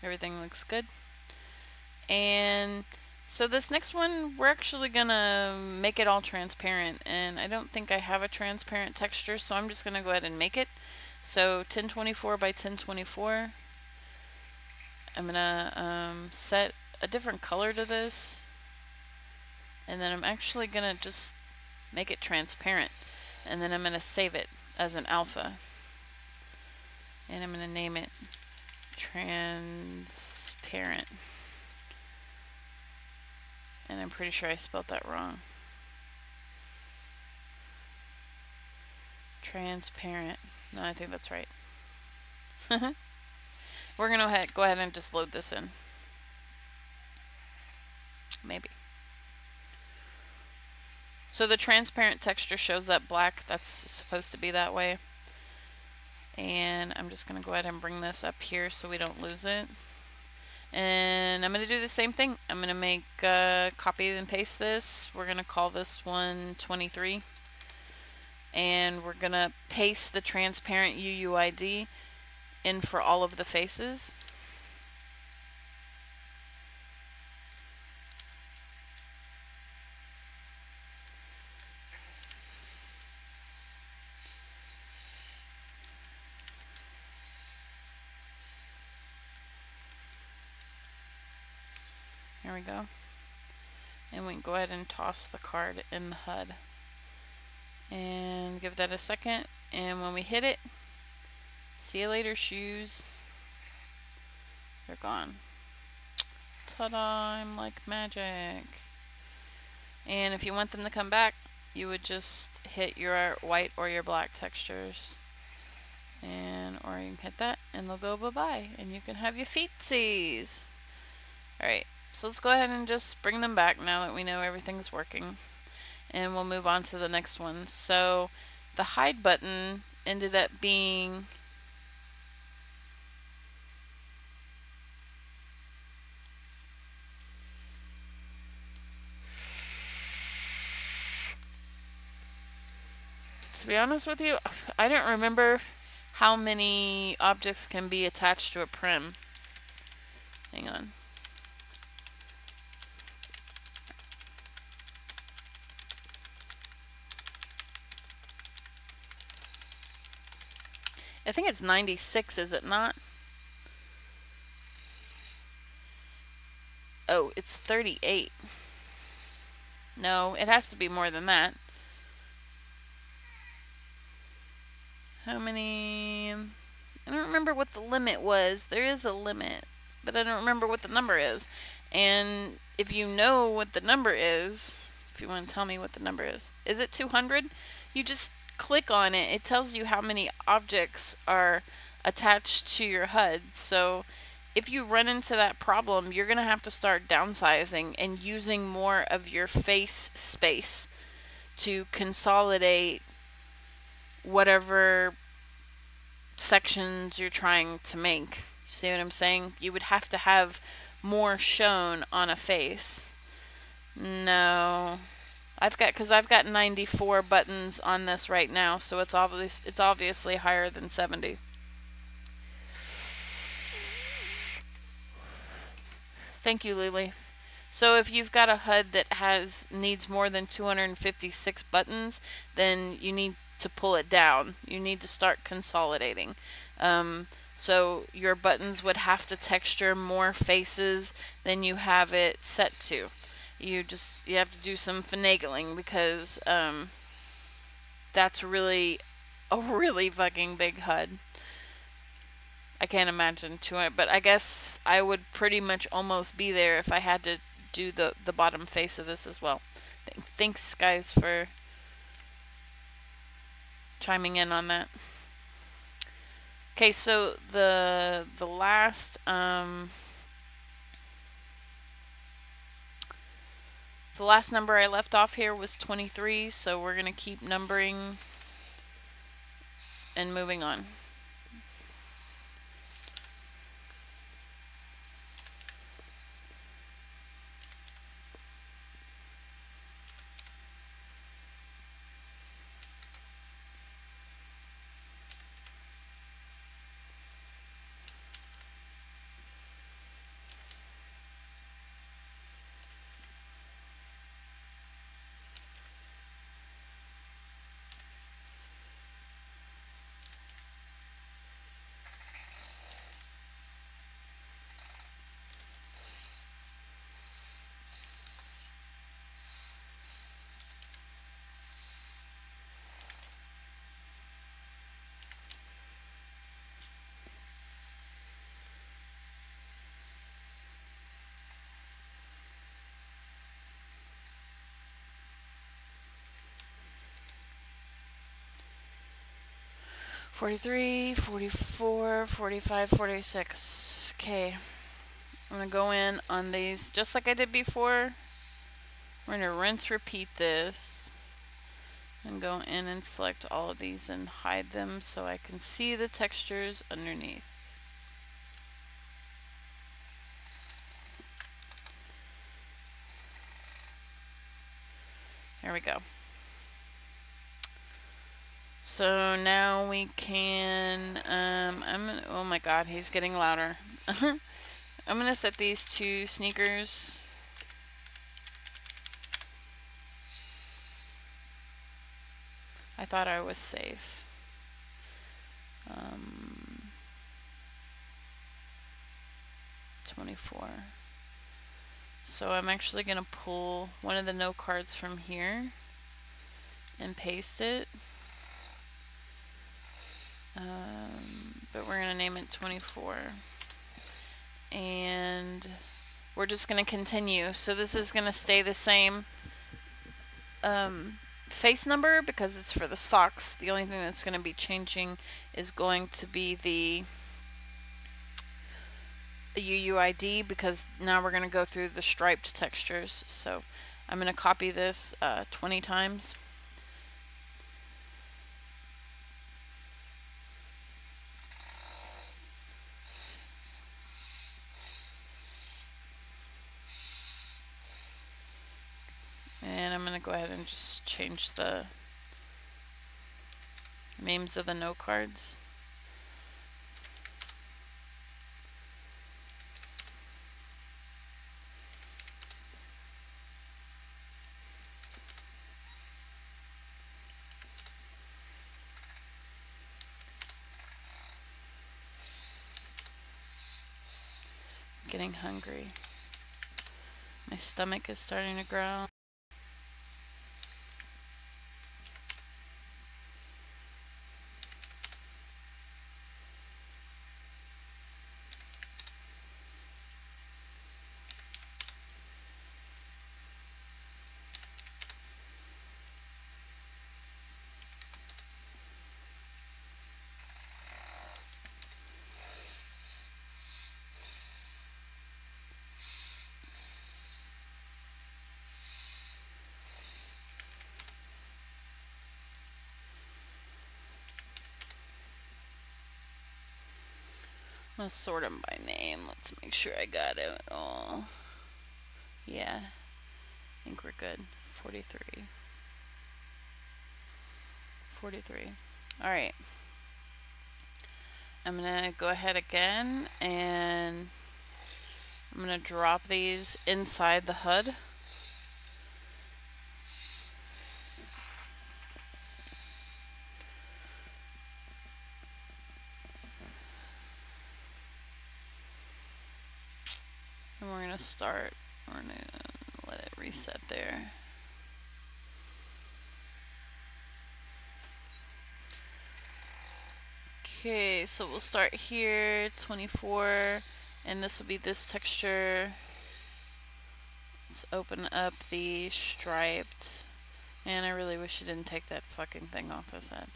Everything looks good. And so this next one, we're actually gonna make it all transparent, and I don't think I have a transparent texture, so I'm just gonna go ahead and make it. So 1024 by 1024. I'm gonna set a different color to this, and then I'm actually gonna just make it transparent, and then I'm gonna save it as an alpha, and I'm gonna name it transparent. And I'm pretty sure I spelled that wrong. Transparent. No, I think that's right. We're gonna go ahead and just load this in. Maybe. So the transparent texture shows up black. That's supposed to be that way. And I'm just gonna go ahead and bring this up here so we don't lose it. And I'm going to do the same thing. I'm going to make copy and paste this. We're going to call this one 23. And we're going to paste the transparent UUID in for all of the faces. There we go. And we can go ahead and toss the card in the HUD. And give that a second. And when we hit it, see you later, shoes. They're gone. Ta-da, I'm like magic. And if you want them to come back, you would just hit your white or your black textures. Or you can hit that and they'll go bye-bye. And you can have your feetsies. Alright. So let's go ahead and just bring them back now that we know everything's working. And we'll move on to the next one. So the hide button ended up being to be honest with you, I don't remember how many objects can be attached to a prim. Hang on. I think it's 96, is it not? Oh, it's 38. No, it has to be more than that. How many? I don't remember what the limit was. There is a limit, but I don't remember what the number is. And if you know what the number is, if you want to tell me what the number is it 200? You just click on it. It tells you how many objects are attached to your HUD. So if you run into that problem, you're going to have to start downsizing and using more of your face space to consolidate whatever sections you're trying to make. See what I'm saying? You would have to have more shown on a face. No, Because I've got 94 buttons on this right now, so it's obviously higher than 70. Thank you, Lily. So if you've got a HUD that needs more than 256 buttons, then you need to pull it down. You need to start consolidating. So your buttons would have to texture more faces than you have it set to. You have to do some finagling, because that's really a really fucking big HUD. I can't imagine 200, but I guess I would pretty much almost be there if I had to do the bottom face of this as well. Thanks, guys, for chiming in on that. Okay, so the last number I left off here was 23, so we're gonna keep numbering and moving on. $43, $44, $45, $46. Okay, I'm gonna go in on these just like I did before. We're gonna rinse, repeat this, and go in and select all of these and hide them so I can see the textures underneath. There we go. So now we can, oh my god, he's getting louder. I'm gonna set these to sneakers. I thought I was safe. 24. So I'm actually gonna pull one of the note cards from here and paste it. But we're gonna name it 24. And we're just gonna continue. So this is gonna stay the same face number because it's for the socks. The only thing that's gonna be changing is going to be the UUID, because now we're gonna go through the striped textures. So I'm gonna copy this 20 times. And I'm going to go ahead and just change the names of the note cards. I'm getting hungry. My stomach is starting to growl. Let's sort them by name. Let's make sure I got it all. Yeah, I think we're good. 43. 43. Alright. I'm gonna go ahead again and I'm gonna drop these inside the HUD. And we're gonna start, we're gonna let it reset there. Okay, so we'll start here, 24, and this will be this texture. Let's open up the striped, and I really wish you didn't take that fucking thing off his head.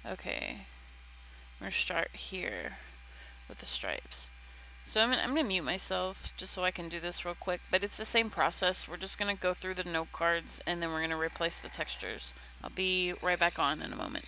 Okay, we're gonna start here with the stripes. So I'm gonna mute myself just so I can do this real quick, but it's the same process. We're just gonna go through the note cards and then we're gonna replace the textures. I'll be right back on in a moment.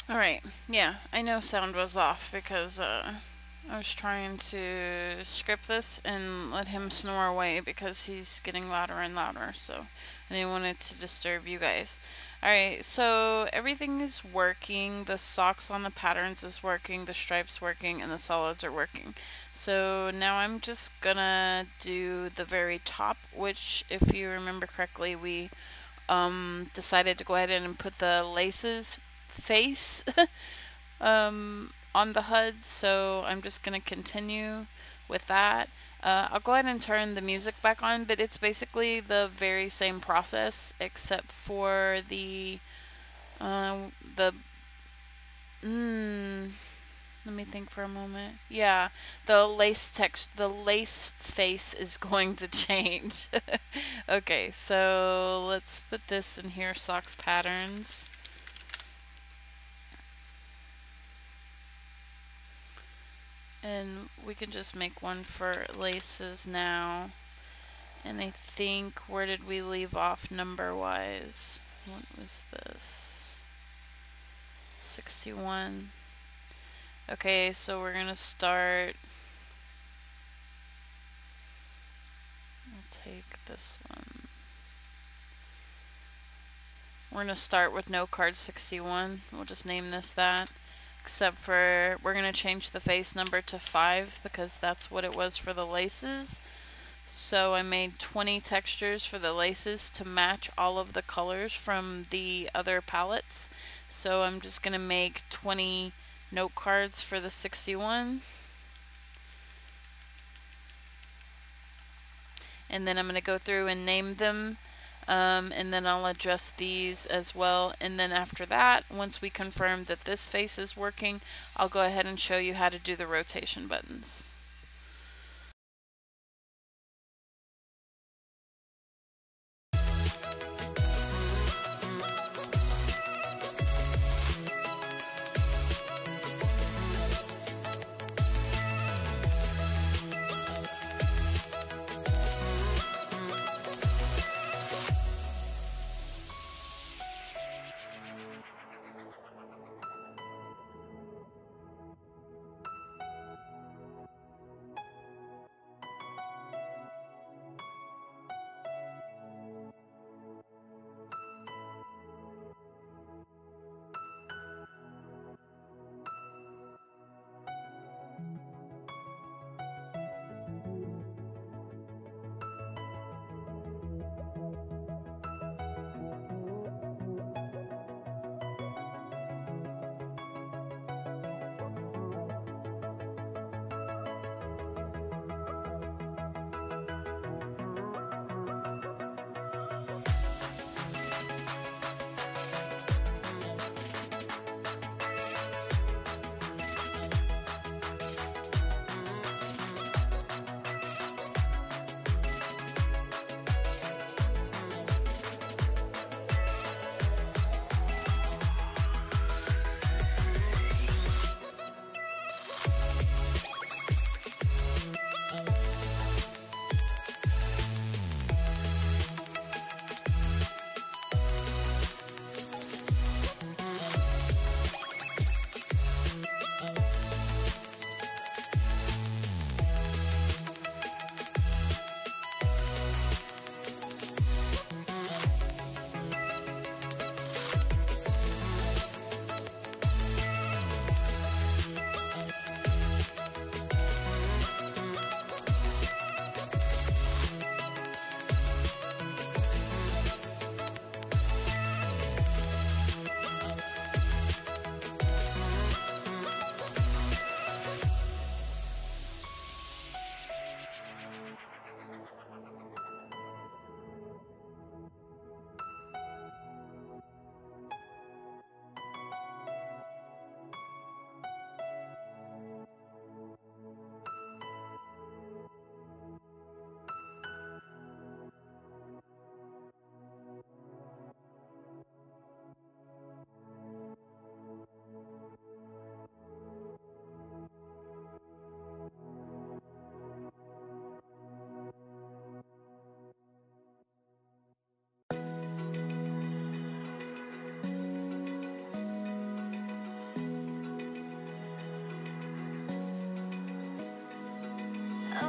Alright, yeah, I know sound was off because I was trying to script this and let him snore away because he's getting louder and louder, so I didn't want it to disturb you guys. Alright, so everything is working. The socks on the patterns is working, the stripes working, and the solids are working. So now I'm just gonna do the very top, which, if you remember correctly, we decided to go ahead and put the laces face on the HUD, so I'm just going to continue with that. I'll go ahead and turn the music back on, but it's basically the very same process except for let me think for a moment. Yeah, the lace face is going to change. Okay, so let's put this in here, socks patterns. And we can just make one for laces now. And I think, where did we leave off number-wise? What was this? 61. Okay, so we're gonna start. I'll take this one. We're gonna start with no card 61. We'll just name this that. Except for, we're gonna change the face number to 5 because that's what it was for the laces. So I made 20 textures for the laces to match all of the colors from the other palettes. So I'm just gonna make 20 note cards for the 61. And then I'm gonna go through and name them. And then I'll adjust these as well, and then after that, once we confirm that this face is working, I'll go ahead and show you how to do the rotation buttons.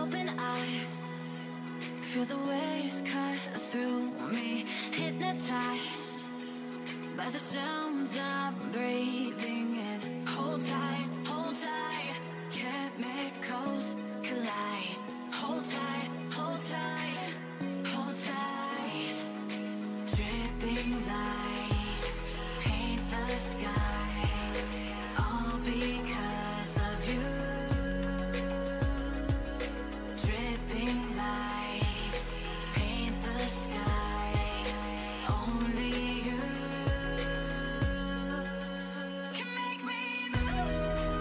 open eye, feel the waves cut through me, hypnotized by the sounds I'm breathing in. Hold tight, chemicals collide. Hold tight, hold tight, hold tight. Dripping lights paint the skies, all because of you. Dripping lights paint the skies, only you can make me move.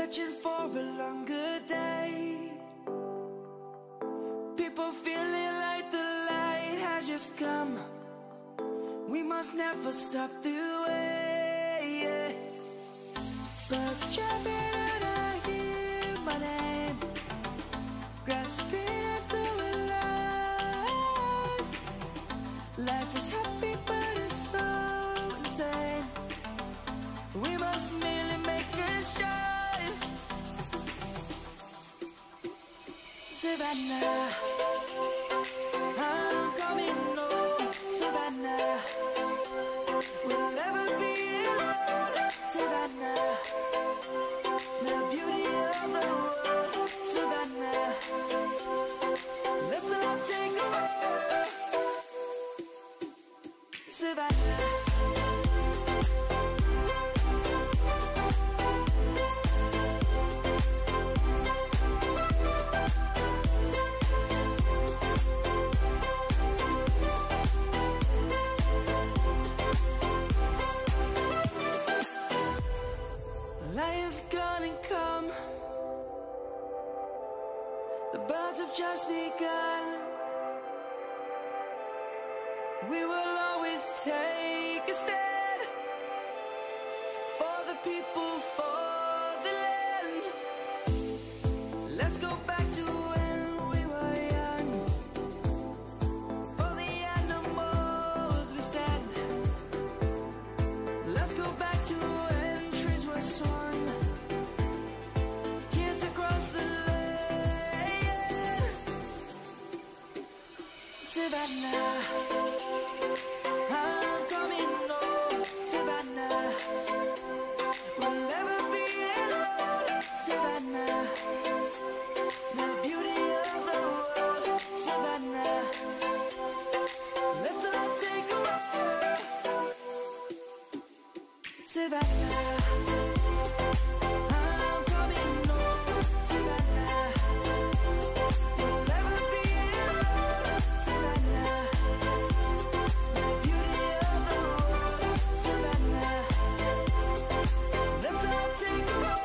searching for a longer day. People feeling like the light has just come. We must never stop the way, yeah. Birds jumping and I hear my name, grasping into a life. Life is happy but it's so insane. We must merely make a start. Savannah, I'm coming home. Savannah, we'll never be alone. Savannah, the beauty of the world. Savannah, let's all take a walk. Savannah. Lion's gonna come. The birds have just begun. We will always take a stand for the people, for the land. Let's go back to when we were young. For the animals we stand. Let's go back to when trees were swung. Kids across the land. Savannah, I'm coming home. Savannah, we'll never be alone. Savannah, the beauty of the world. Savannah, let's all take a walk. Savannah, I'm coming home. Savannah, we'll never be alone. Savannah, the beauty of the world. Savannah, let's all take a walk.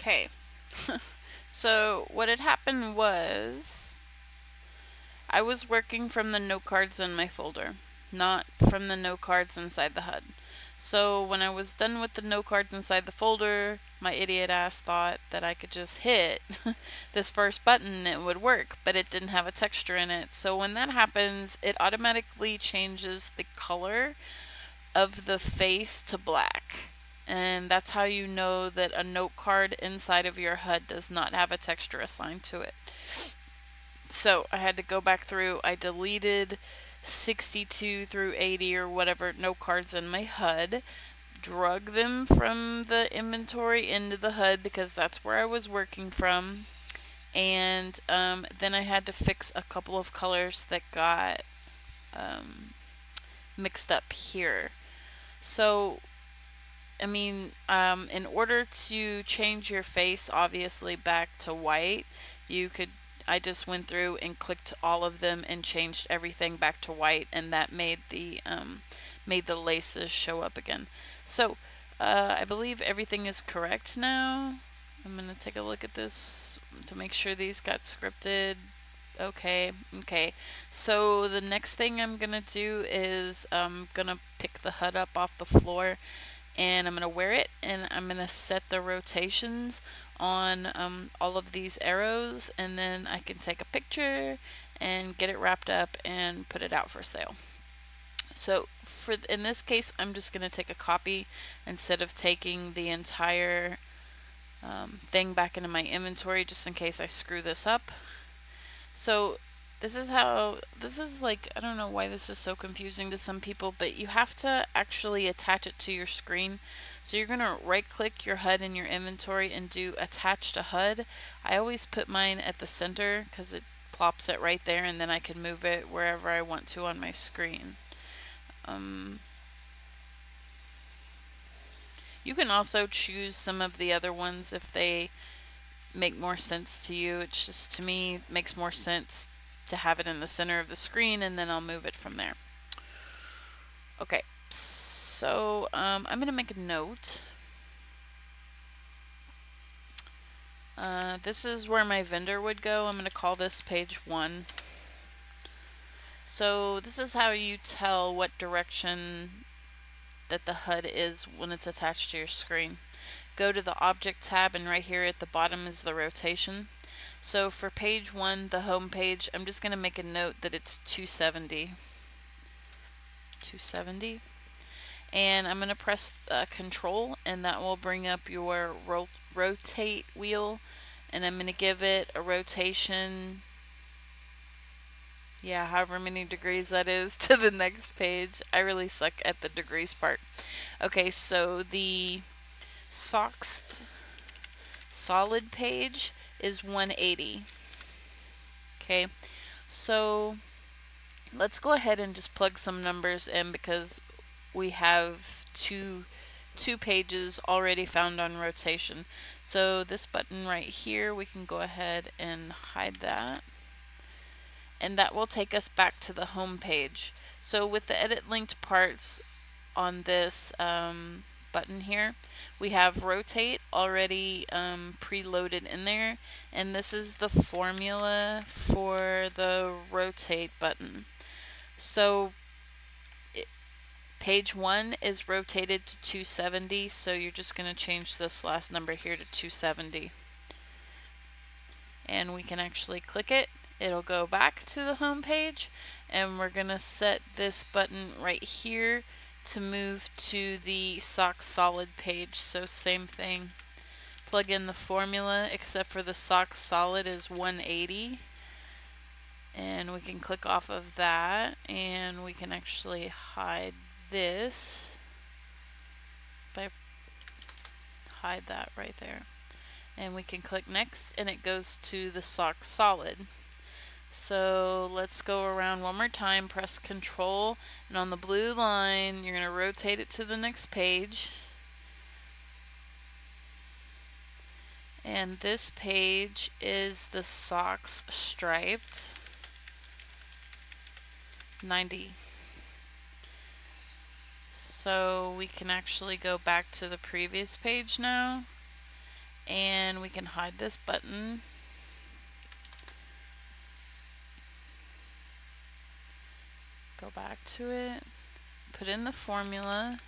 Okay. So what had happened was I was working from the note cards in my folder, not from the note cards inside the HUD. So when I was done with the note cards inside the folder, my idiot ass thought that I could just hit this first button and it would work, but it didn't have a texture in it. So when that happens, it automatically changes the color of the face to black. And that's how you know that a note card inside of your HUD does not have a texture assigned to it. So I had to go back through. I deleted 62 through 80 or whatever note cards in my HUD, drug them from the inventory into the HUD because that's where I was working from, and then I had to fix a couple of colors that got mixed up here. So I mean, in order to change your face obviously back to white, I just went through and clicked all of them and changed everything back to white, and that made the laces show up again. So I believe everything is correct now. I'm gonna take a look at this to make sure these got scripted. Okay. So the next thing I'm gonna do is I'm gonna pick the HUD up off the floor, and I'm going to wear it, and I'm going to set the rotations on all of these arrows, and then I can take a picture and get it wrapped up and put it out for sale. So in this case, I'm just going to take a copy instead of taking the entire thing back into my inventory, just in case I screw this up. So this is like, I don't know why this is so confusing to some people, but you have to actually attach it to your screen. So you're going to right click your HUD in your inventory and do attach to HUD. I always put mine at the center because it plops it right there, and then I can move it wherever I want to on my screen. You can also choose some of the other ones if they make more sense to you. It's just, to me, it makes more sense to have it in the center of the screen, and then I'll move it from there. Okay, so I'm going to make a note. This is where my vendor would go. I'm going to call this page 1. So this is how you tell what direction that the HUD is when it's attached to your screen. Go to the Object tab, and right here at the bottom is the rotation. So for page 1, the home page, I'm just going to make a note that it's 270. And I'm going to press Control, and that will bring up your rotate wheel, and I'm going to give it a rotation, yeah, however many degrees that is, to the next page. I really suck at the degrees part. Okay, so the socks solid page is 180. Okay, so let's go ahead and just plug some numbers in because we have two pages already found on rotation. So this button right here, we can go ahead and hide that, and that will take us back to the home page. So with the edit linked parts on this button here, we have rotate already preloaded in there, and this is the formula for the rotate button. So page 1 is rotated to 270, so you're just going to change this last number here to 270. And we can actually click it. It'll go back to the home page, and we're going to set this button right here to move to the sock solid page. So same thing, plug in the formula, except for the sock solid is 180, and we can click off of that, and we can actually hide this by hide that right there, and we can click next, and it goes to the sock solid. So let's go around one more time, press Control, and on the blue line you're going to rotate it to the next page. And this page is the socks striped 90. So we can actually go back to the previous page now, And we can hide this button. Go back to it. Put in the formula.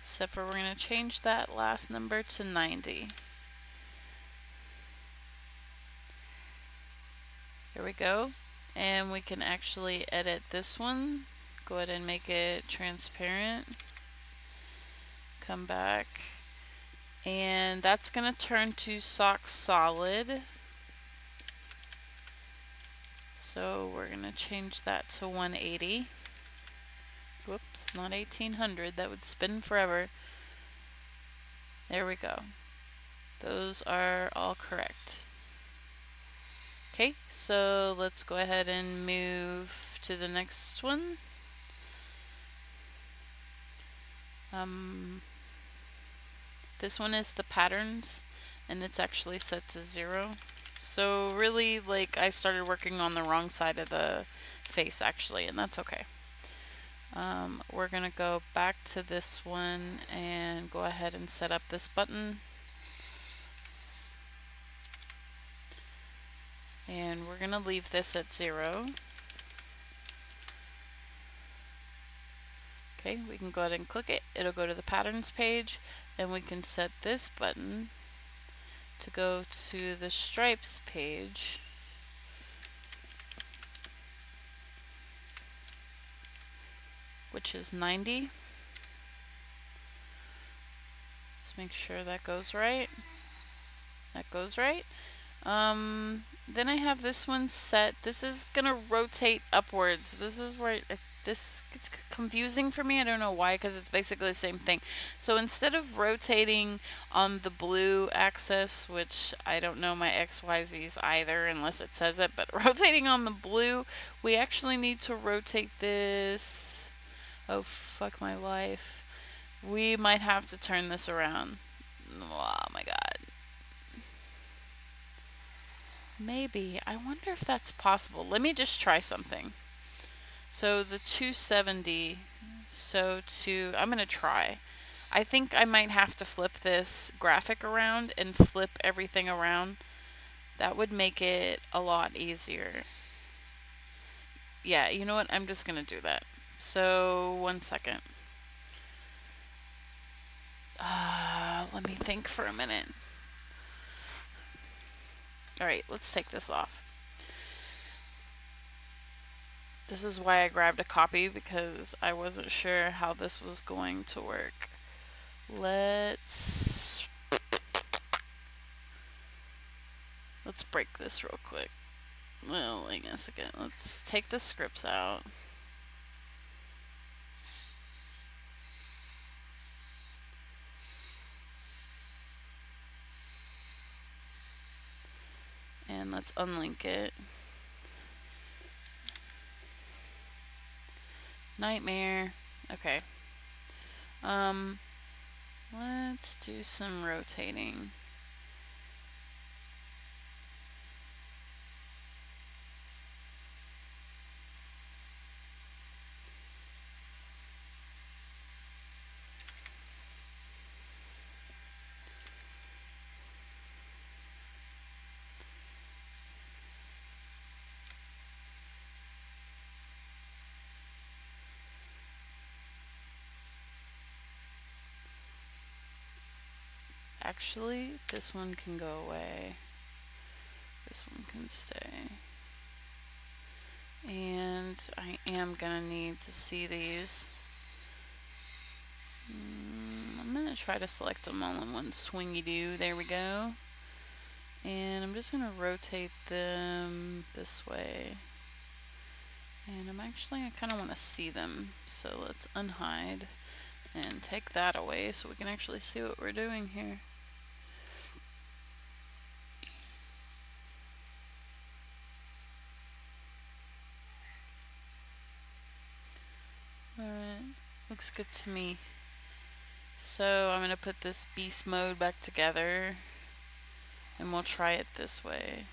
Except for we're going to change that last number to 90. There we go. And we can actually edit this one. Go ahead and make it transparent. Come back. And that's going to turn to sock solid. So we're going to change that to 180. Whoops, not 1800. That would spin forever. There we go. Those are all correct. Okay, so let's go ahead and move to the next one. This one is the patterns, and it's actually set to 0. So really, like, I started working on the wrong side of the face actually, and that's okay. We're gonna go back to this one and go ahead and set up this button. And we're gonna leave this at 0. Okay, we can go ahead and click it. It'll go to the patterns page, and we can set this button to go to the stripes page. Which is 90. Let's make sure that goes right. That goes right. Then I have this one set. This is gonna rotate upwards. This is where this gets confusing for me. I don't know why, because it's basically the same thing. So instead of rotating on the blue axis, which I don't know my XYZs either unless it says it, but rotating on the blue, we actually need to rotate this. Oh, fuck my life. We might have to turn this around. Oh my god. Maybe. I wonder if that's possible. Let me just try something. So the 270, I'm going to try. I think I might have to flip this graphic around and flip everything around. That would make it a lot easier. Yeah, you know what? I'm just going to do that. So, 1 second. Let me think for a minute. Alright, let's take this off. This is why I grabbed a copy, because I wasn't sure how this was going to work. Let's break this real quick. Well, hang on a second. Let's take the scripts out. And let's unlink it. Nightmare. Okay. Let's do some rotating. Actually, this one can go away. This one can stay. And I am gonna need to see these. I'm gonna try to select them all in one swingy do. There we go. And I'm just gonna rotate them this way. And I kind of want to see them. So let's unhide and take that away so we can actually see what we're doing here. Alright, looks good to me. So I'm going to put this beast mode back together and we'll try it this way.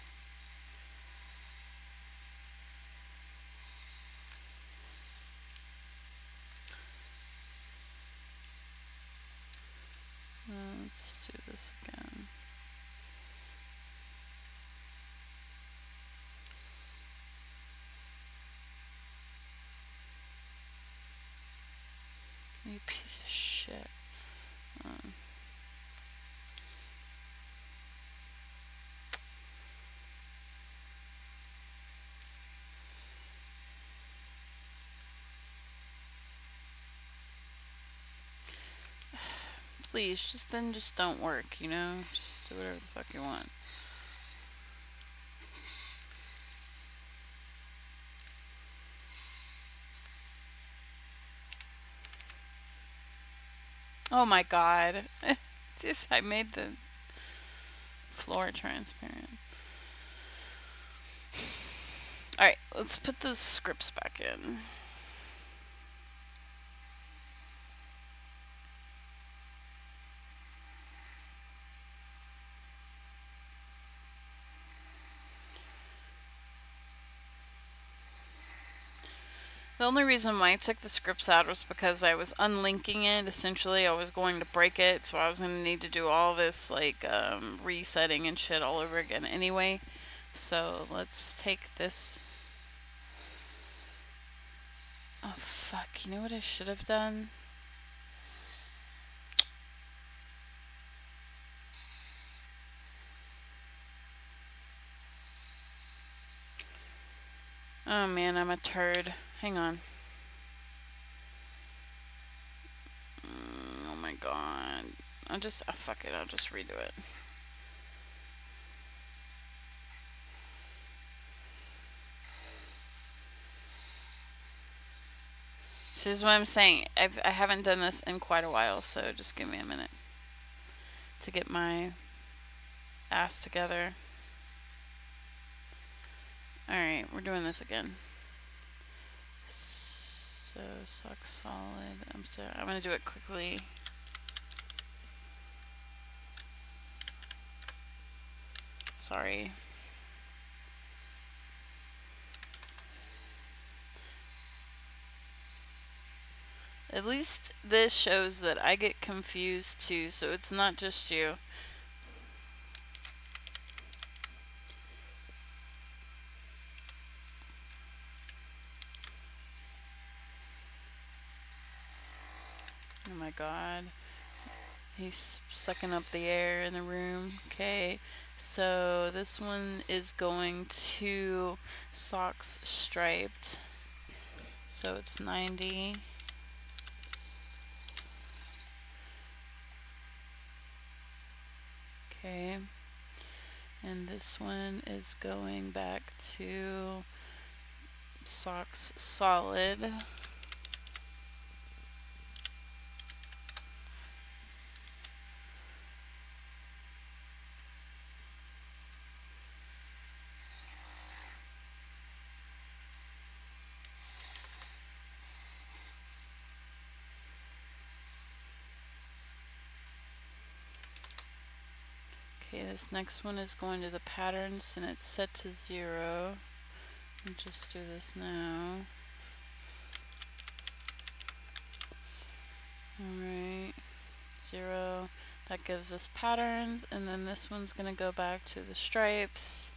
do this again. You piece of shit. Please, just don't work, you know? Just do whatever the fuck you want. Oh my god. I made the floor transparent. Alright, let's put the scripts back in. The only reason why I took the scripts out was because I was unlinking it. Essentially, I was going to break it, so I was going to need to do all this, like, resetting and shit all over again anyway. So, let's take this. Oh, fuck. You know what I should have done? Oh, man, I'm a turd. Hang on. Oh my god. Fuck it, I'll just redo it. So this is what I'm saying. I haven't done this in quite a while, so just give me a minute to get my ass together. Alright, we're doing this again. So, sock solid. I'm gonna do it quickly. Sorry. At least this shows that I get confused too, so it's not just you. Oh my god. He's sucking up the air in the room. Okay, so this one is going to socks striped. So it's 90. Okay. And this one is going back to socks solid. Okay, this next one is going to the patterns and it's set to 0. I'll just do this now. Alright, 0. That gives us patterns, and then this one's going to go back to the stripes.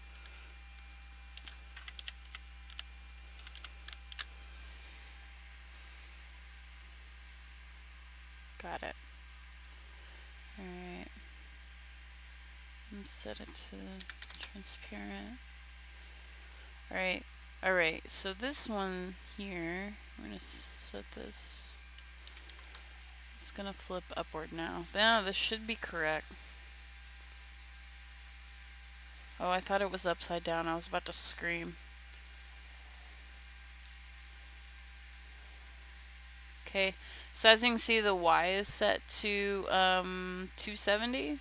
Got it. Alright. Set it to transparent. Alright, so this one here, we're going to set this. It's going to flip upward now. Now, this should be correct. Oh, I thought it was upside down. I was about to scream. Okay, so as you can see, the Y is set to 270.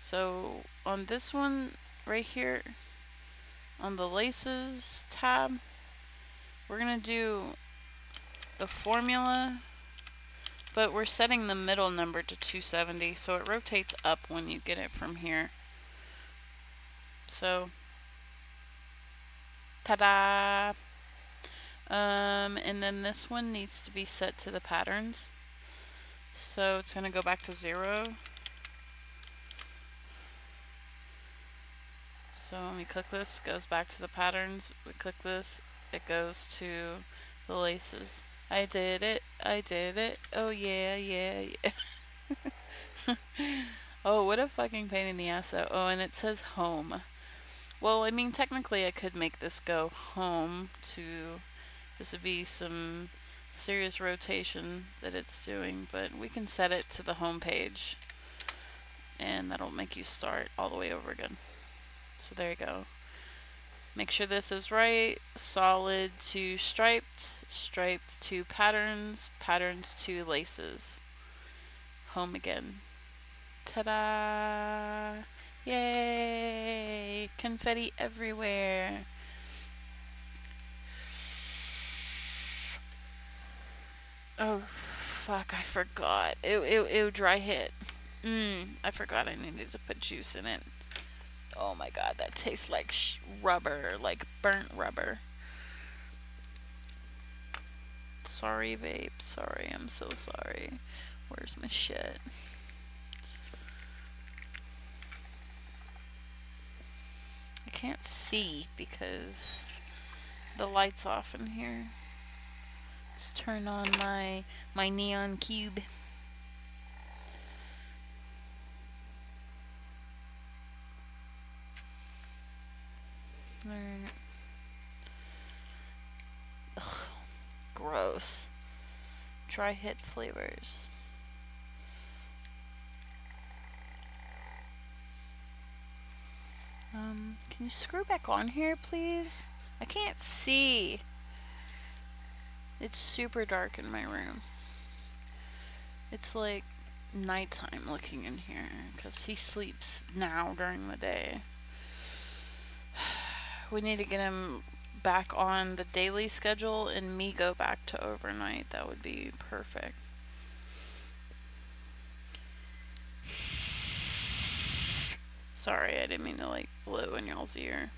So on this one right here, on the laces tab, we're going to do the formula, but we're setting the middle number to 270, so it rotates up when you get it from here. So, ta-da! And then this one needs to be set to the patterns. So it's going to go back to 0. So when we click this, it goes back to the patterns. We click this, it goes to the laces. I did it. I did it. Oh yeah, yeah, yeah. Oh, what a fucking pain in the ass though. Oh, and it says home. Well, I mean, technically I could make this go home to... This would be some serious rotation that it's doing, but we can set it to the home page. And that'll make you start all the way over again. So there you go. Make sure this is right. Solid to striped, striped to patterns, patterns to laces. Home again. Ta-da! Yay! Confetti everywhere. Oh, fuck, I forgot. Ew, dry hit. I forgot I needed to put juice in it. Oh my god, that tastes like rubber, like burnt rubber. Sorry, vape. Sorry, I'm so sorry. Where's my shit? I can't see because the light's off in here. Let's turn on my neon cube. Alright. Ugh, gross. Dry hit flavors. Can you screw back on here, please? I can't see. It's super dark in my room. It's like nighttime looking in here because he sleeps now during the day. We need to get him back on the daily schedule and me go back to overnight. That would be perfect. Sorry, I didn't mean to like blow in y'all's ear.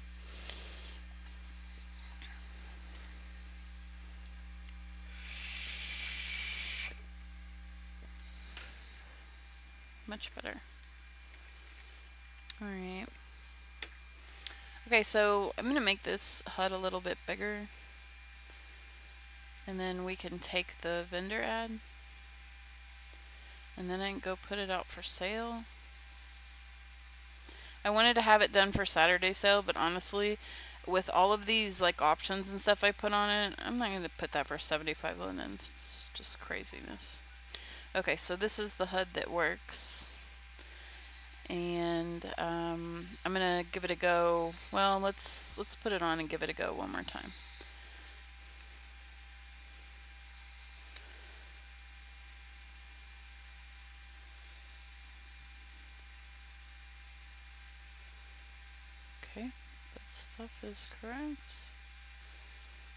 Much better. Alright. Okay, so I'm going to make this HUD a little bit bigger. And then we can take the vendor ad. And then I can go put it out for sale. I wanted to have it done for Saturday sale, but honestly, with all of these like options and stuff I put on it, I'm not going to put that for 75 linens. It's just craziness. Okay, so this is the HUD that works. And I'm gonna give it a go. Well, let's put it on and give it a go one more time. Okay, that stuff is correct.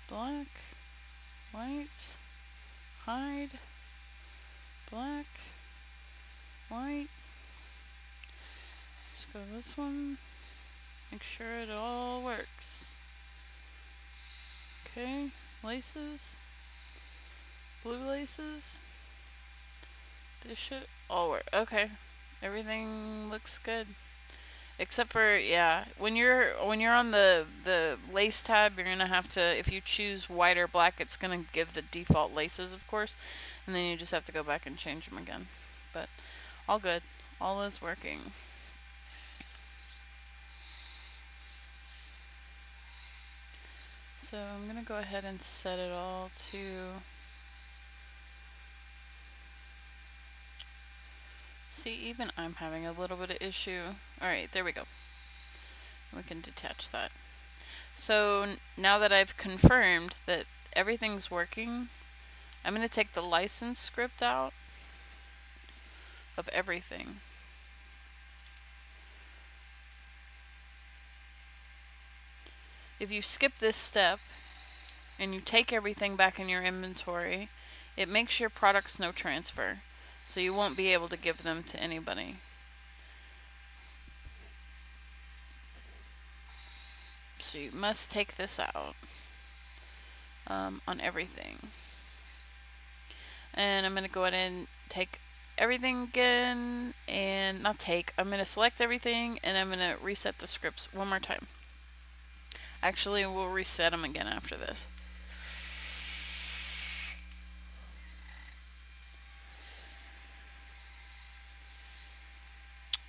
Black, white, hide, black, white. Let's go this one. Make sure it all works. Okay, laces, blue laces. This should all work. Okay, everything looks good. Except for, yeah, when you're on the lace tab, you're gonna have to, if you choose white or black, it's gonna give the default laces, of course, and then you just have to go back and change them again. But all good, all is working. So I'm gonna go ahead and set it all to see, even I'm having a little bit of issue. Alright, there we go. We can detach that. So now that I've confirmed that everything's working, I'm going to take the license script out of everything. If you skip this step and you take everything back in your inventory, it makes your products no transfer. So you won't be able to give them to anybody. So you must take this out on everything. And I'm going to go ahead and take everything again, and I'm going to select everything, and I'm going to reset the scripts one more time. Actually, we'll reset them again after this.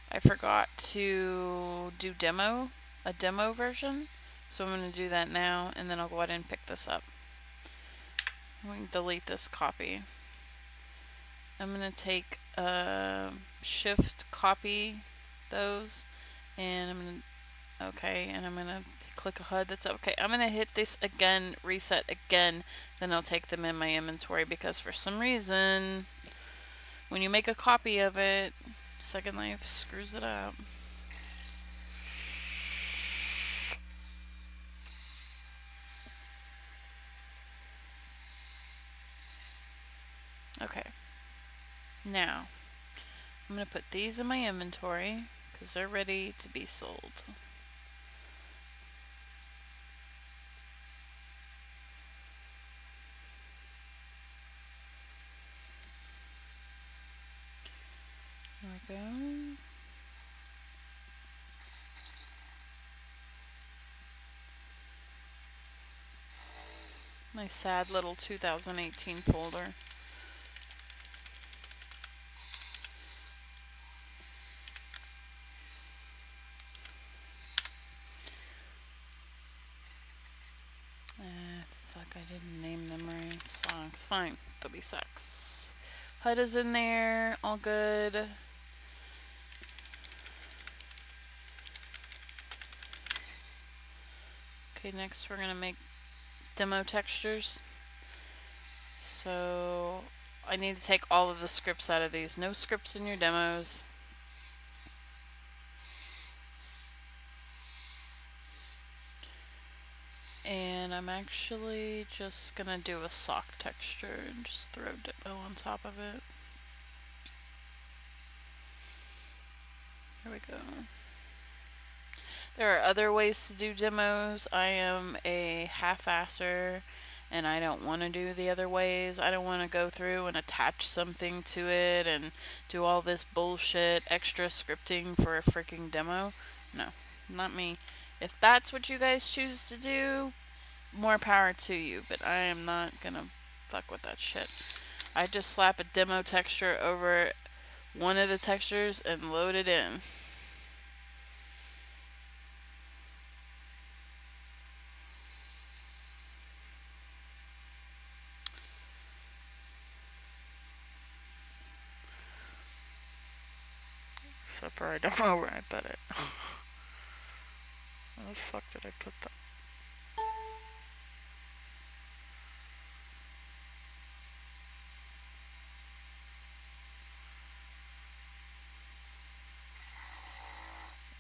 I forgot to do a demo version, so I'm going to do that now, and then I'll go ahead and pick this up. We can delete this copy. I'm going to take shift copy those, and I'm going to, okay, and I'm going to click a HUD. That's okay. I'm going to hit this again, reset again, then I'll take them in my inventory, because for some reason when you make a copy of it, SecondLife screws it up. Okay, now I'm going to put these in my inventory because they're ready to be sold. There we go. My sad little 2018 folder. Fuck, I didn't name them right. Songs. Fine. They'll be socks. HUD is in there. All good. Okay, next we're going to make demo textures. So I need to take all of the scripts out of these. No scripts in your demos. And I'm actually just gonna do a sock texture and just throw demo on top of it. There we go. There are other ways to do demos. I am a half-asser and I don't want to do the other ways. I don't want to go through and attach something to it and do all this bullshit extra scripting for a freaking demo. No, not me. If that's what you guys choose to do, more power to you, but I am not gonna fuck with that shit. I just slap a demo texture over one of the textures and load it in. Except for I don't know where I put it. Where the fuck did I put that?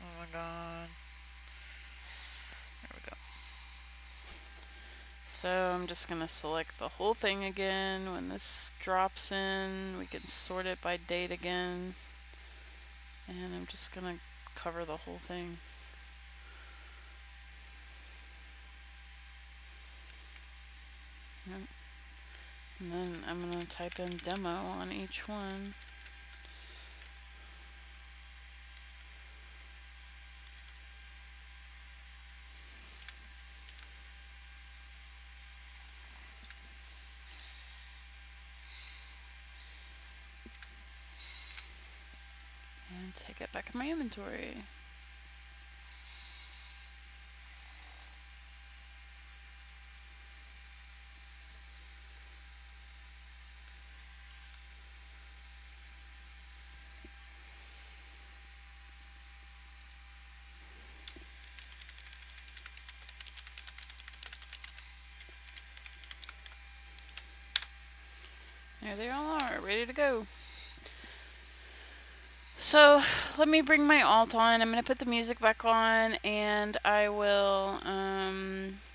Oh my god. There we go. So I'm just gonna select the whole thing again. When this drops in, we can sort it by date again. And I'm just gonna cover the whole thing. Yep. And then I'm gonna type in demo on each one. And take it back in my inventory. There they all are, ready to go. So let me bring my alt on. I'm going to put the music back on, and I will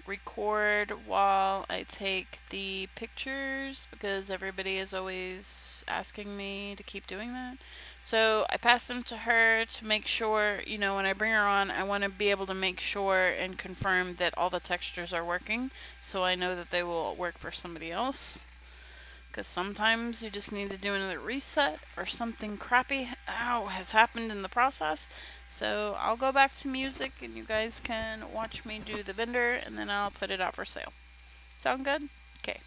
record while I take the pictures, because everybody is always asking me to keep doing that. So I pass them to her to make sure, you know, when I bring her on, I want to be able to make sure and confirm that all the textures are working, so I know that they will work for somebody else. Because sometimes you just need to do another reset or something crappy has happened in the process. So I'll go back to music and you guys can watch me do the vendor and then I'll put it out for sale. Sound good? Okay.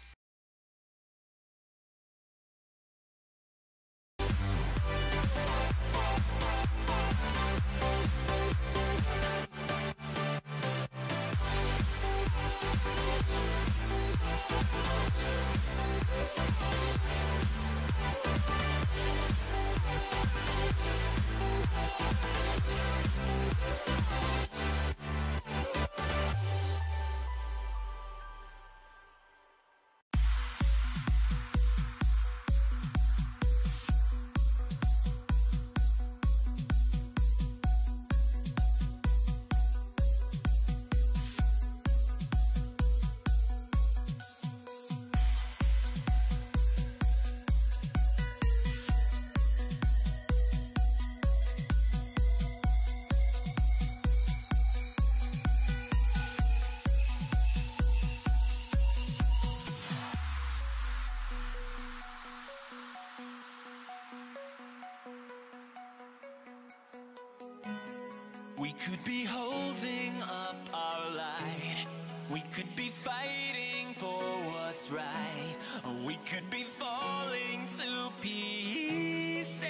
We could be holding up our light. We could be fighting for what's right. Or we could be falling to pieces.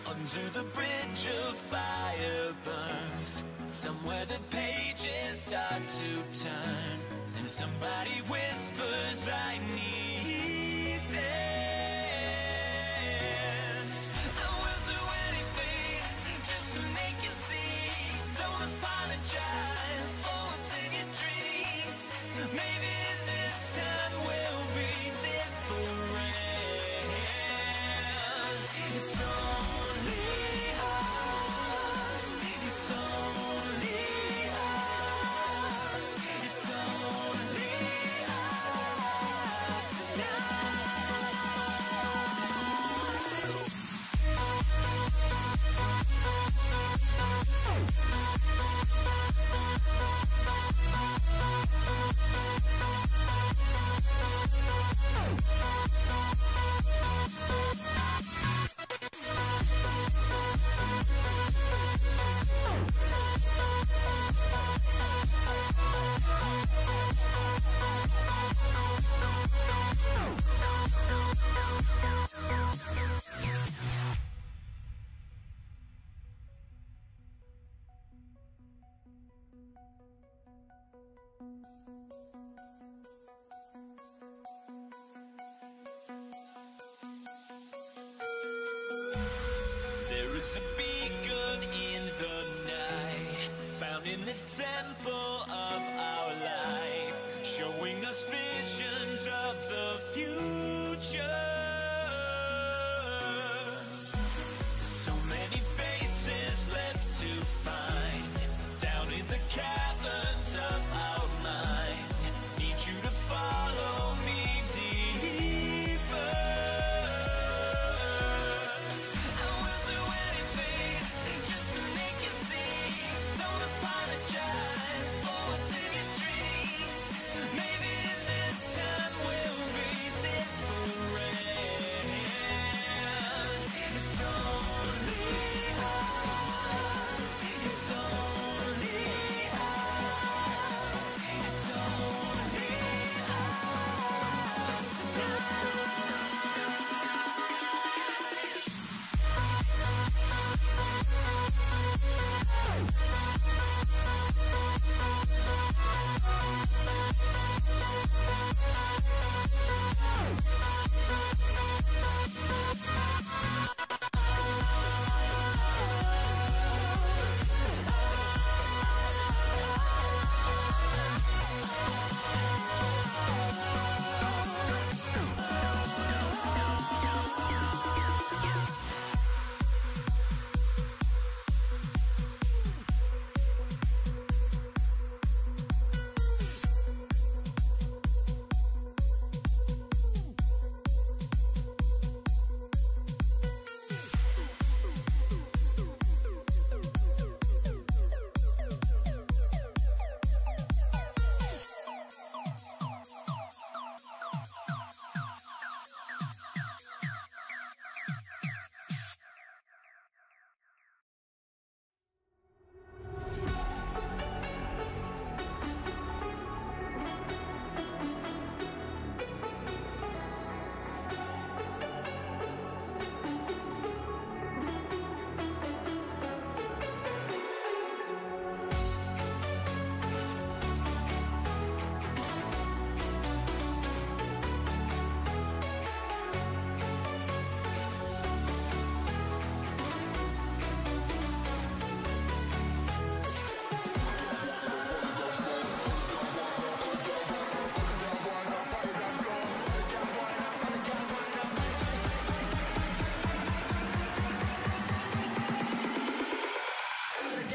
Under the bridge of fire burns, somewhere the pages start to turn, and somebody whispers, I need this. I will do anything just to make you see. Don't apologize for what's in your dreams. Maybe this time will be different. It's only us. It's only us. It's only us.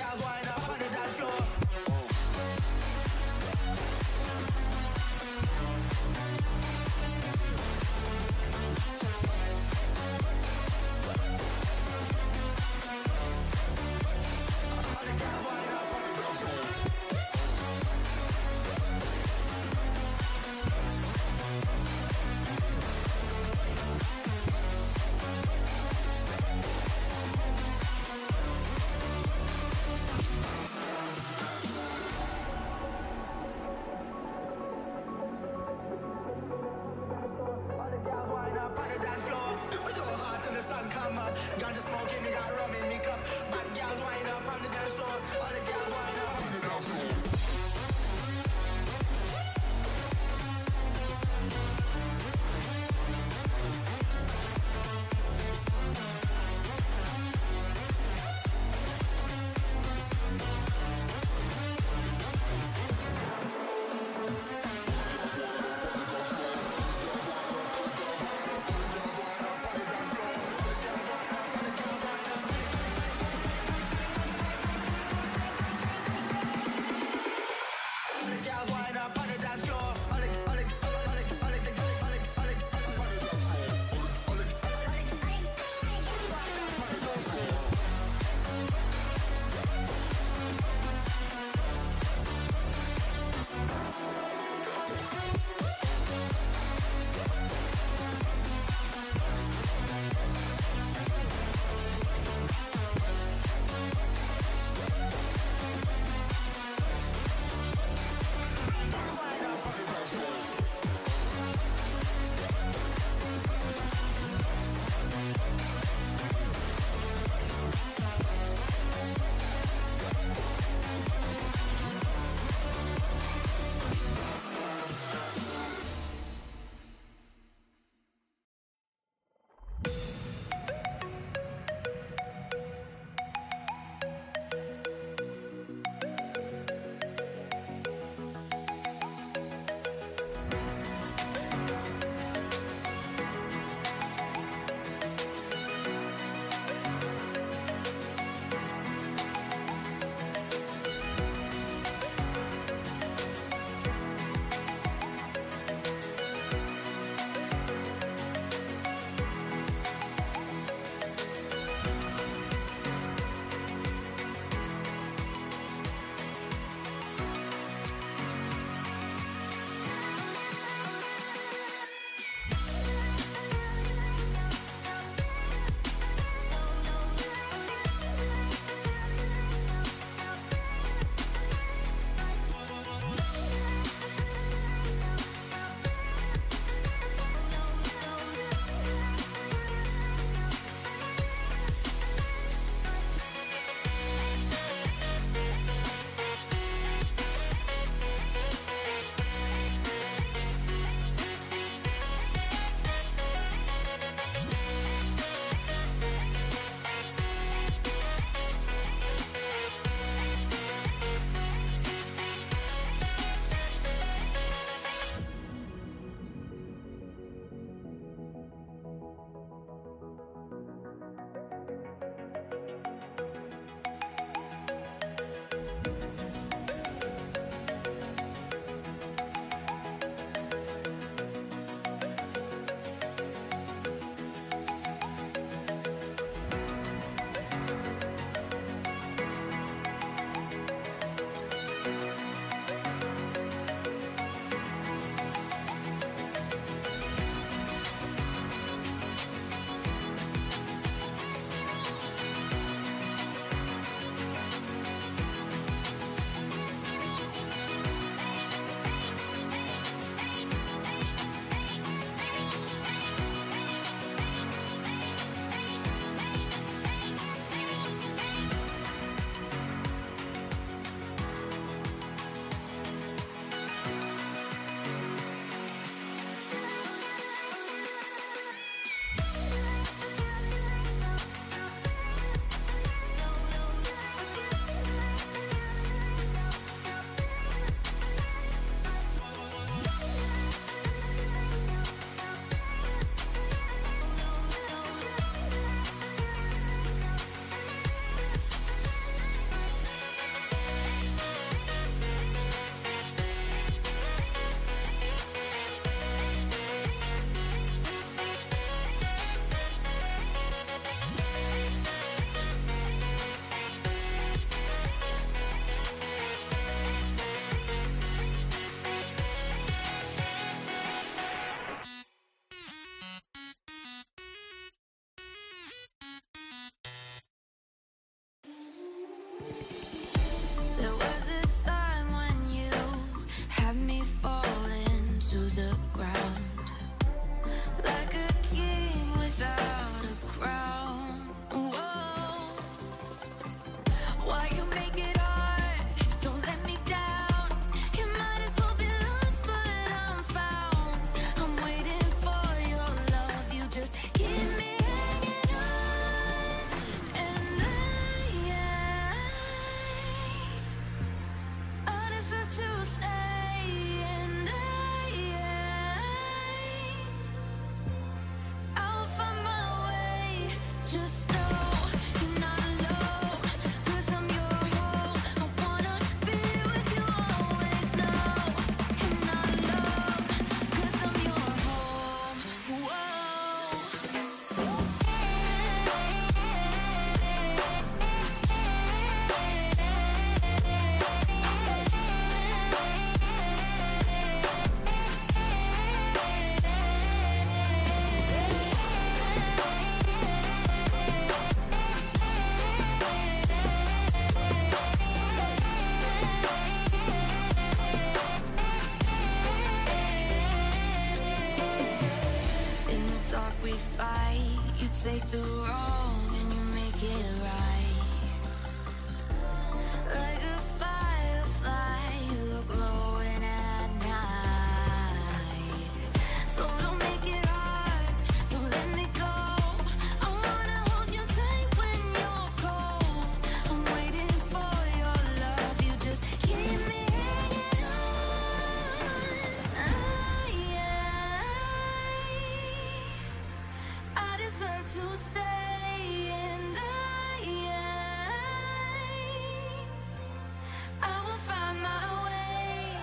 girls wind up on the dance floor. All the girls wind up on the dance floor. take the wrong and you make it right. Like a firefly, you're glowing at night. So don't make it hard, don't let me go. I wanna hold you tight when you're cold. I'm waiting for your love, you just keep me hanging on. I deserve to stay, and I will find my way.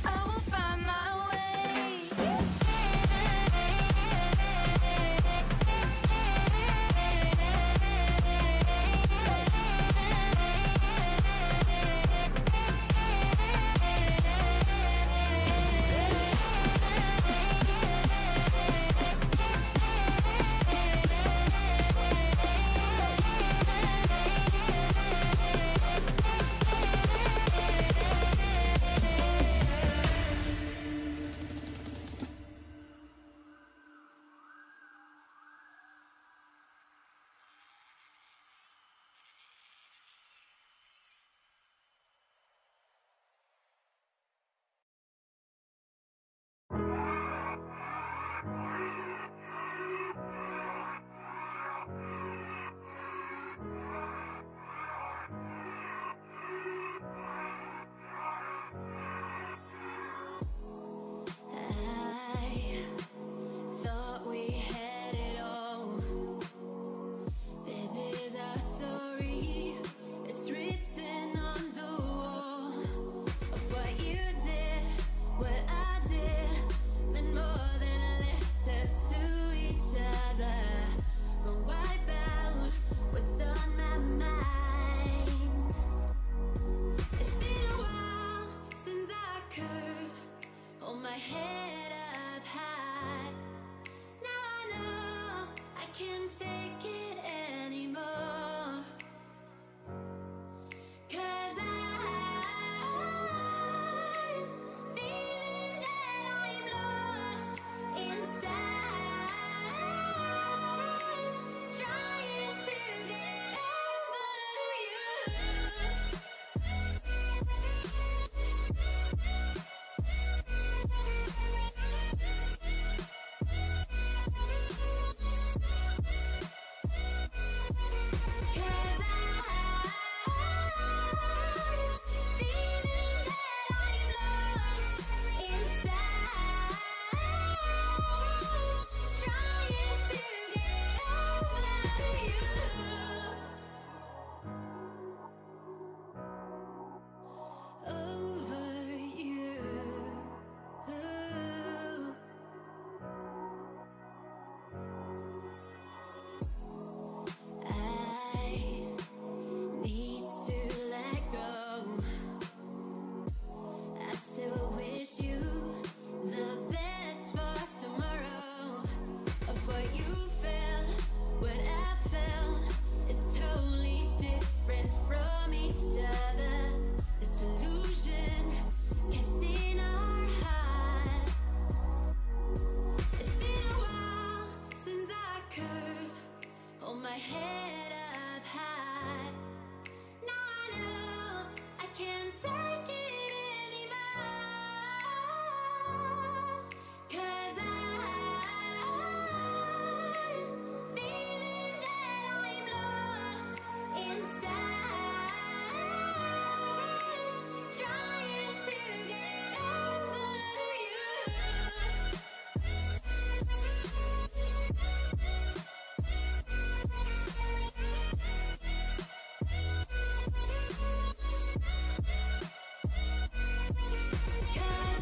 I will find my way. I thought we had it all. This is our story. It's written on the wall of what you did, what I did, meant more than a letter to each other. Gonna wipe out what's on my mind. It's been a while since I could hold my head up high. Now I know I can't take it anymore. 'Cause I'm feeling that I'm lost inside, trying to get over you. 'Cause I'm feeling that I'm lost inside, trying to get over you. Over you. I need to let go. I still wish you the best for tomorrow. Of what you felt, what I felt is totally different from each other. This delusion kept in our hearts. It's been a while since I could hold my head up high. Now I know I can't take it anymore. 'Cause I'm feeling that I'm lost inside, trying to get over you. 'Cause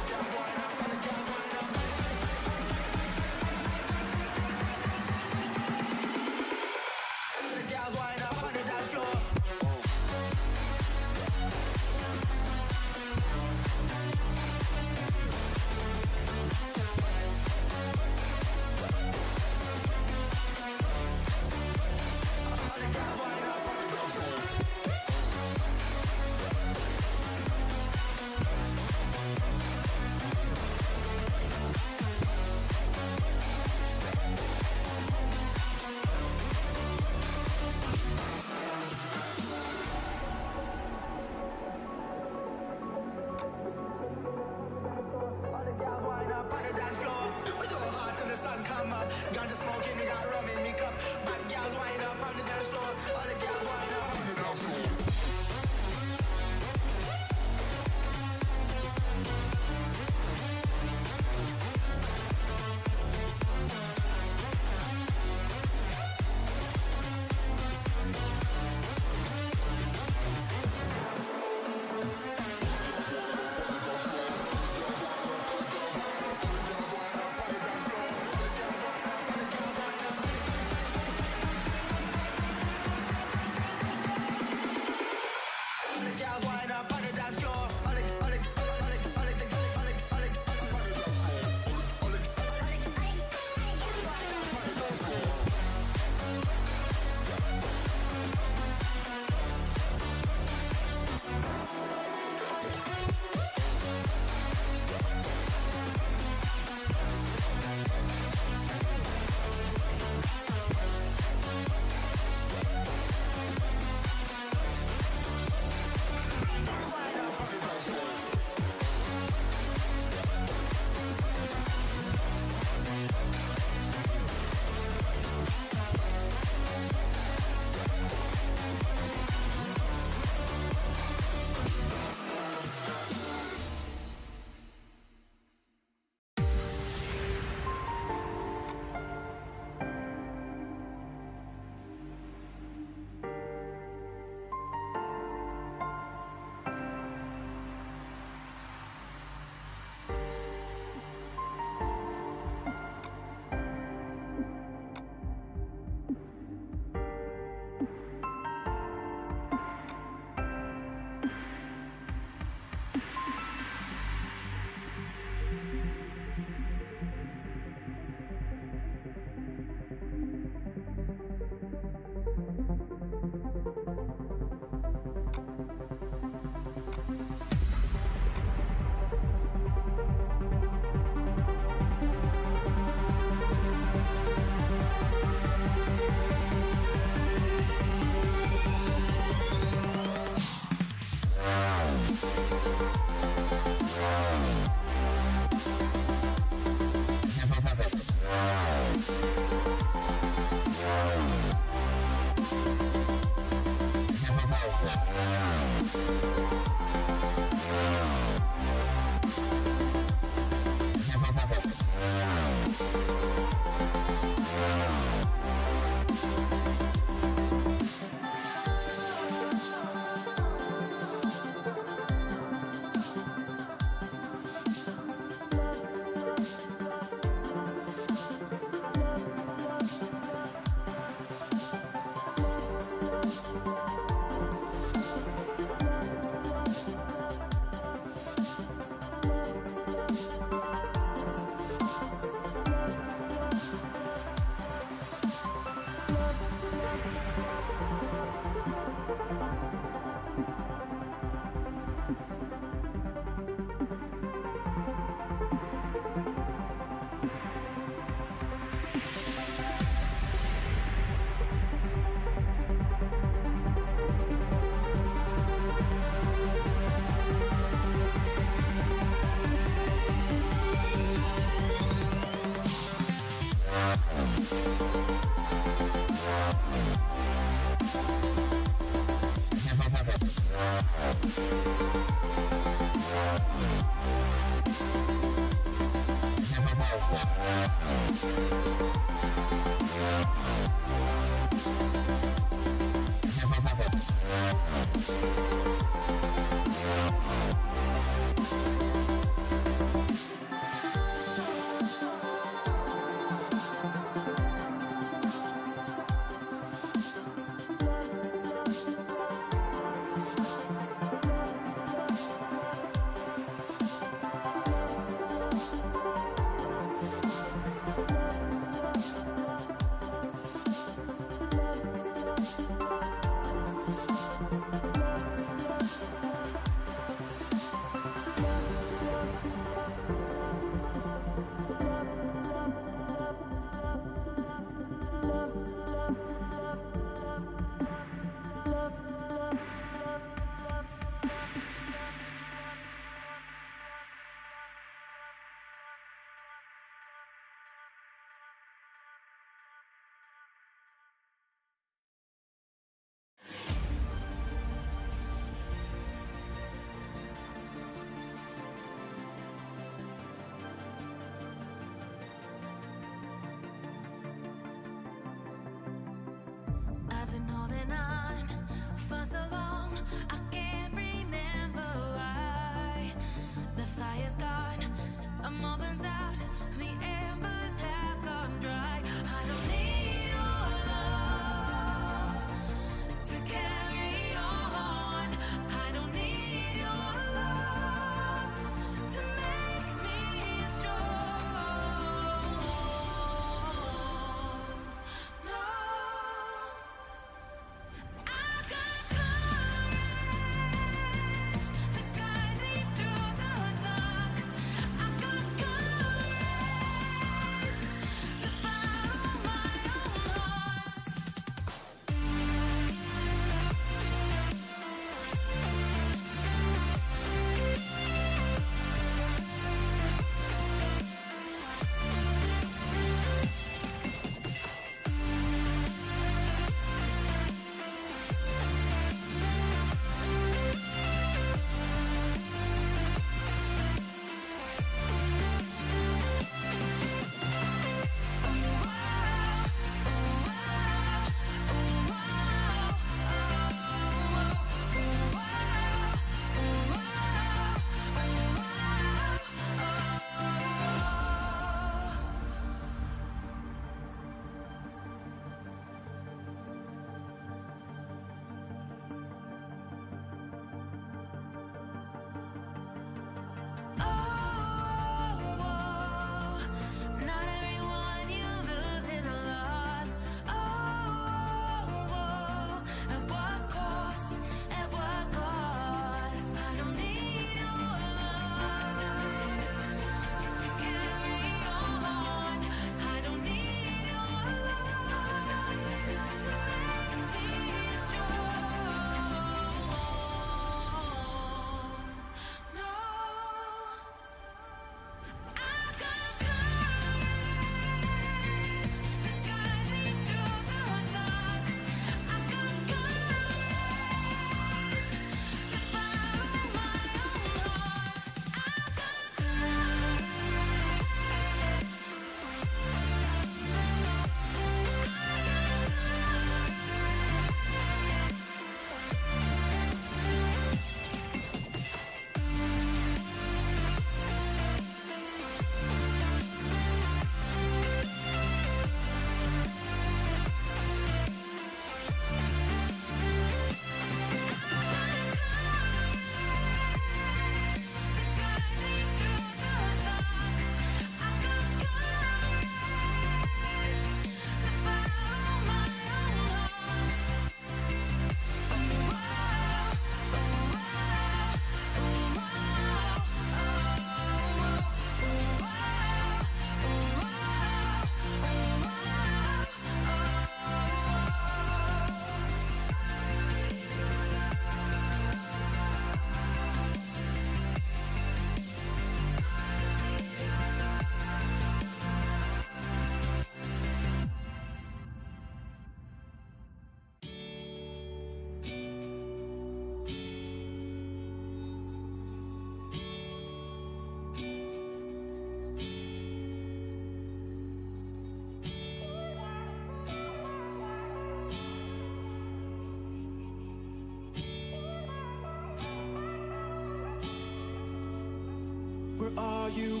you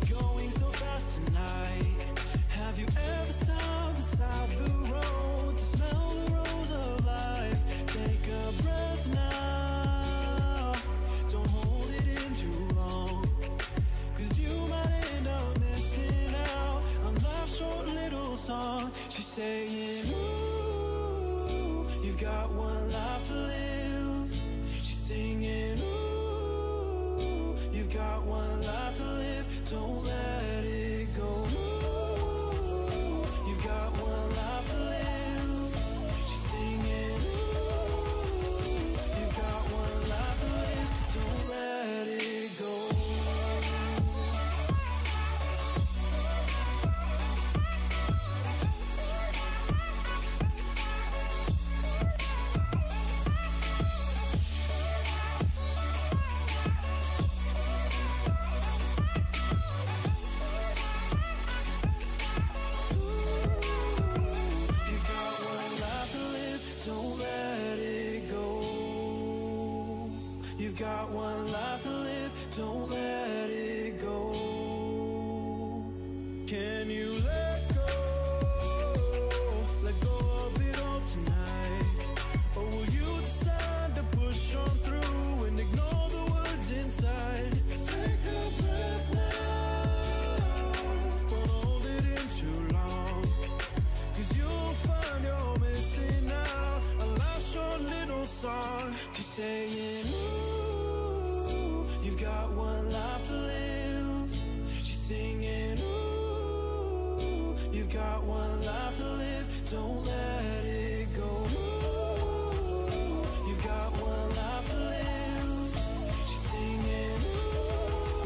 going so fast tonight? Have you ever stopped beside the road to smell the rose of life? Take a breath now, don't hold it in too long, 'cause you might end up missing out on life's short little song. She's saying, ooh, you've got one life to live. She's singing, ooh, you've got one life to live. Don't let it go. Ooh, you've got one life to live. She's singing, ooh, you've got one life to live. Don't let it go. You've got one life to live, don't let it go. Can you let go of it all tonight? Or will you decide to push on through and ignore the words inside? Take a breath now, don't hold it in too long, 'cause you'll find you're missing out a life's short little song. She's saying, ooh, you've got one life to live. She's singing, ooh, you've got one life to live. Don't let it go. Ooh, you've got one life to live. She's singing, ooh,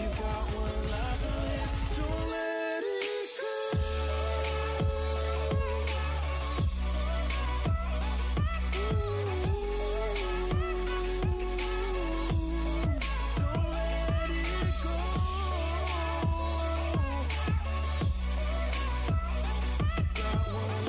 you've got one life to live. Don't let it go. Got one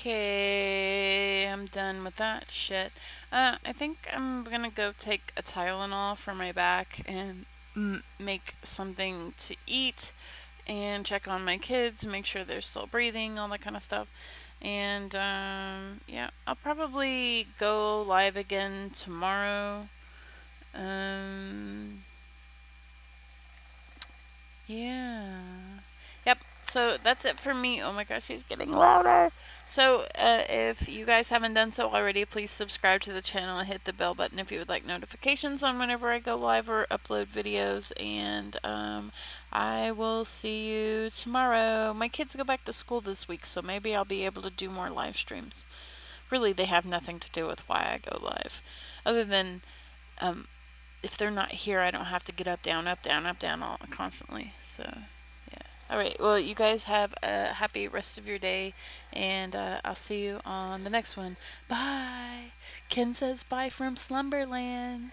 Okay, I'm done with that shit. I think I'm gonna go take a Tylenol for my back and make something to eat and check on my kids, make sure they're still breathing, all that kind of stuff. And yeah, I'll probably go live again tomorrow. Yeah. Yep. So that's it for me. Oh my gosh, she's getting louder. So if you guys haven't done so already, please subscribe to the channel and hit the bell button if you would like notifications on whenever I go live or upload videos. And I will see you tomorrow. My kids go back to school this week, so maybe I'll be able to do more live streams. Really, they have nothing to do with why I go live, other than if they're not here, I don't have to get up, down, all constantly. So, yeah. All right. Well, you guys have a happy rest of your day, and I'll see you on the next one. Bye. Ken says bye from Slumberland.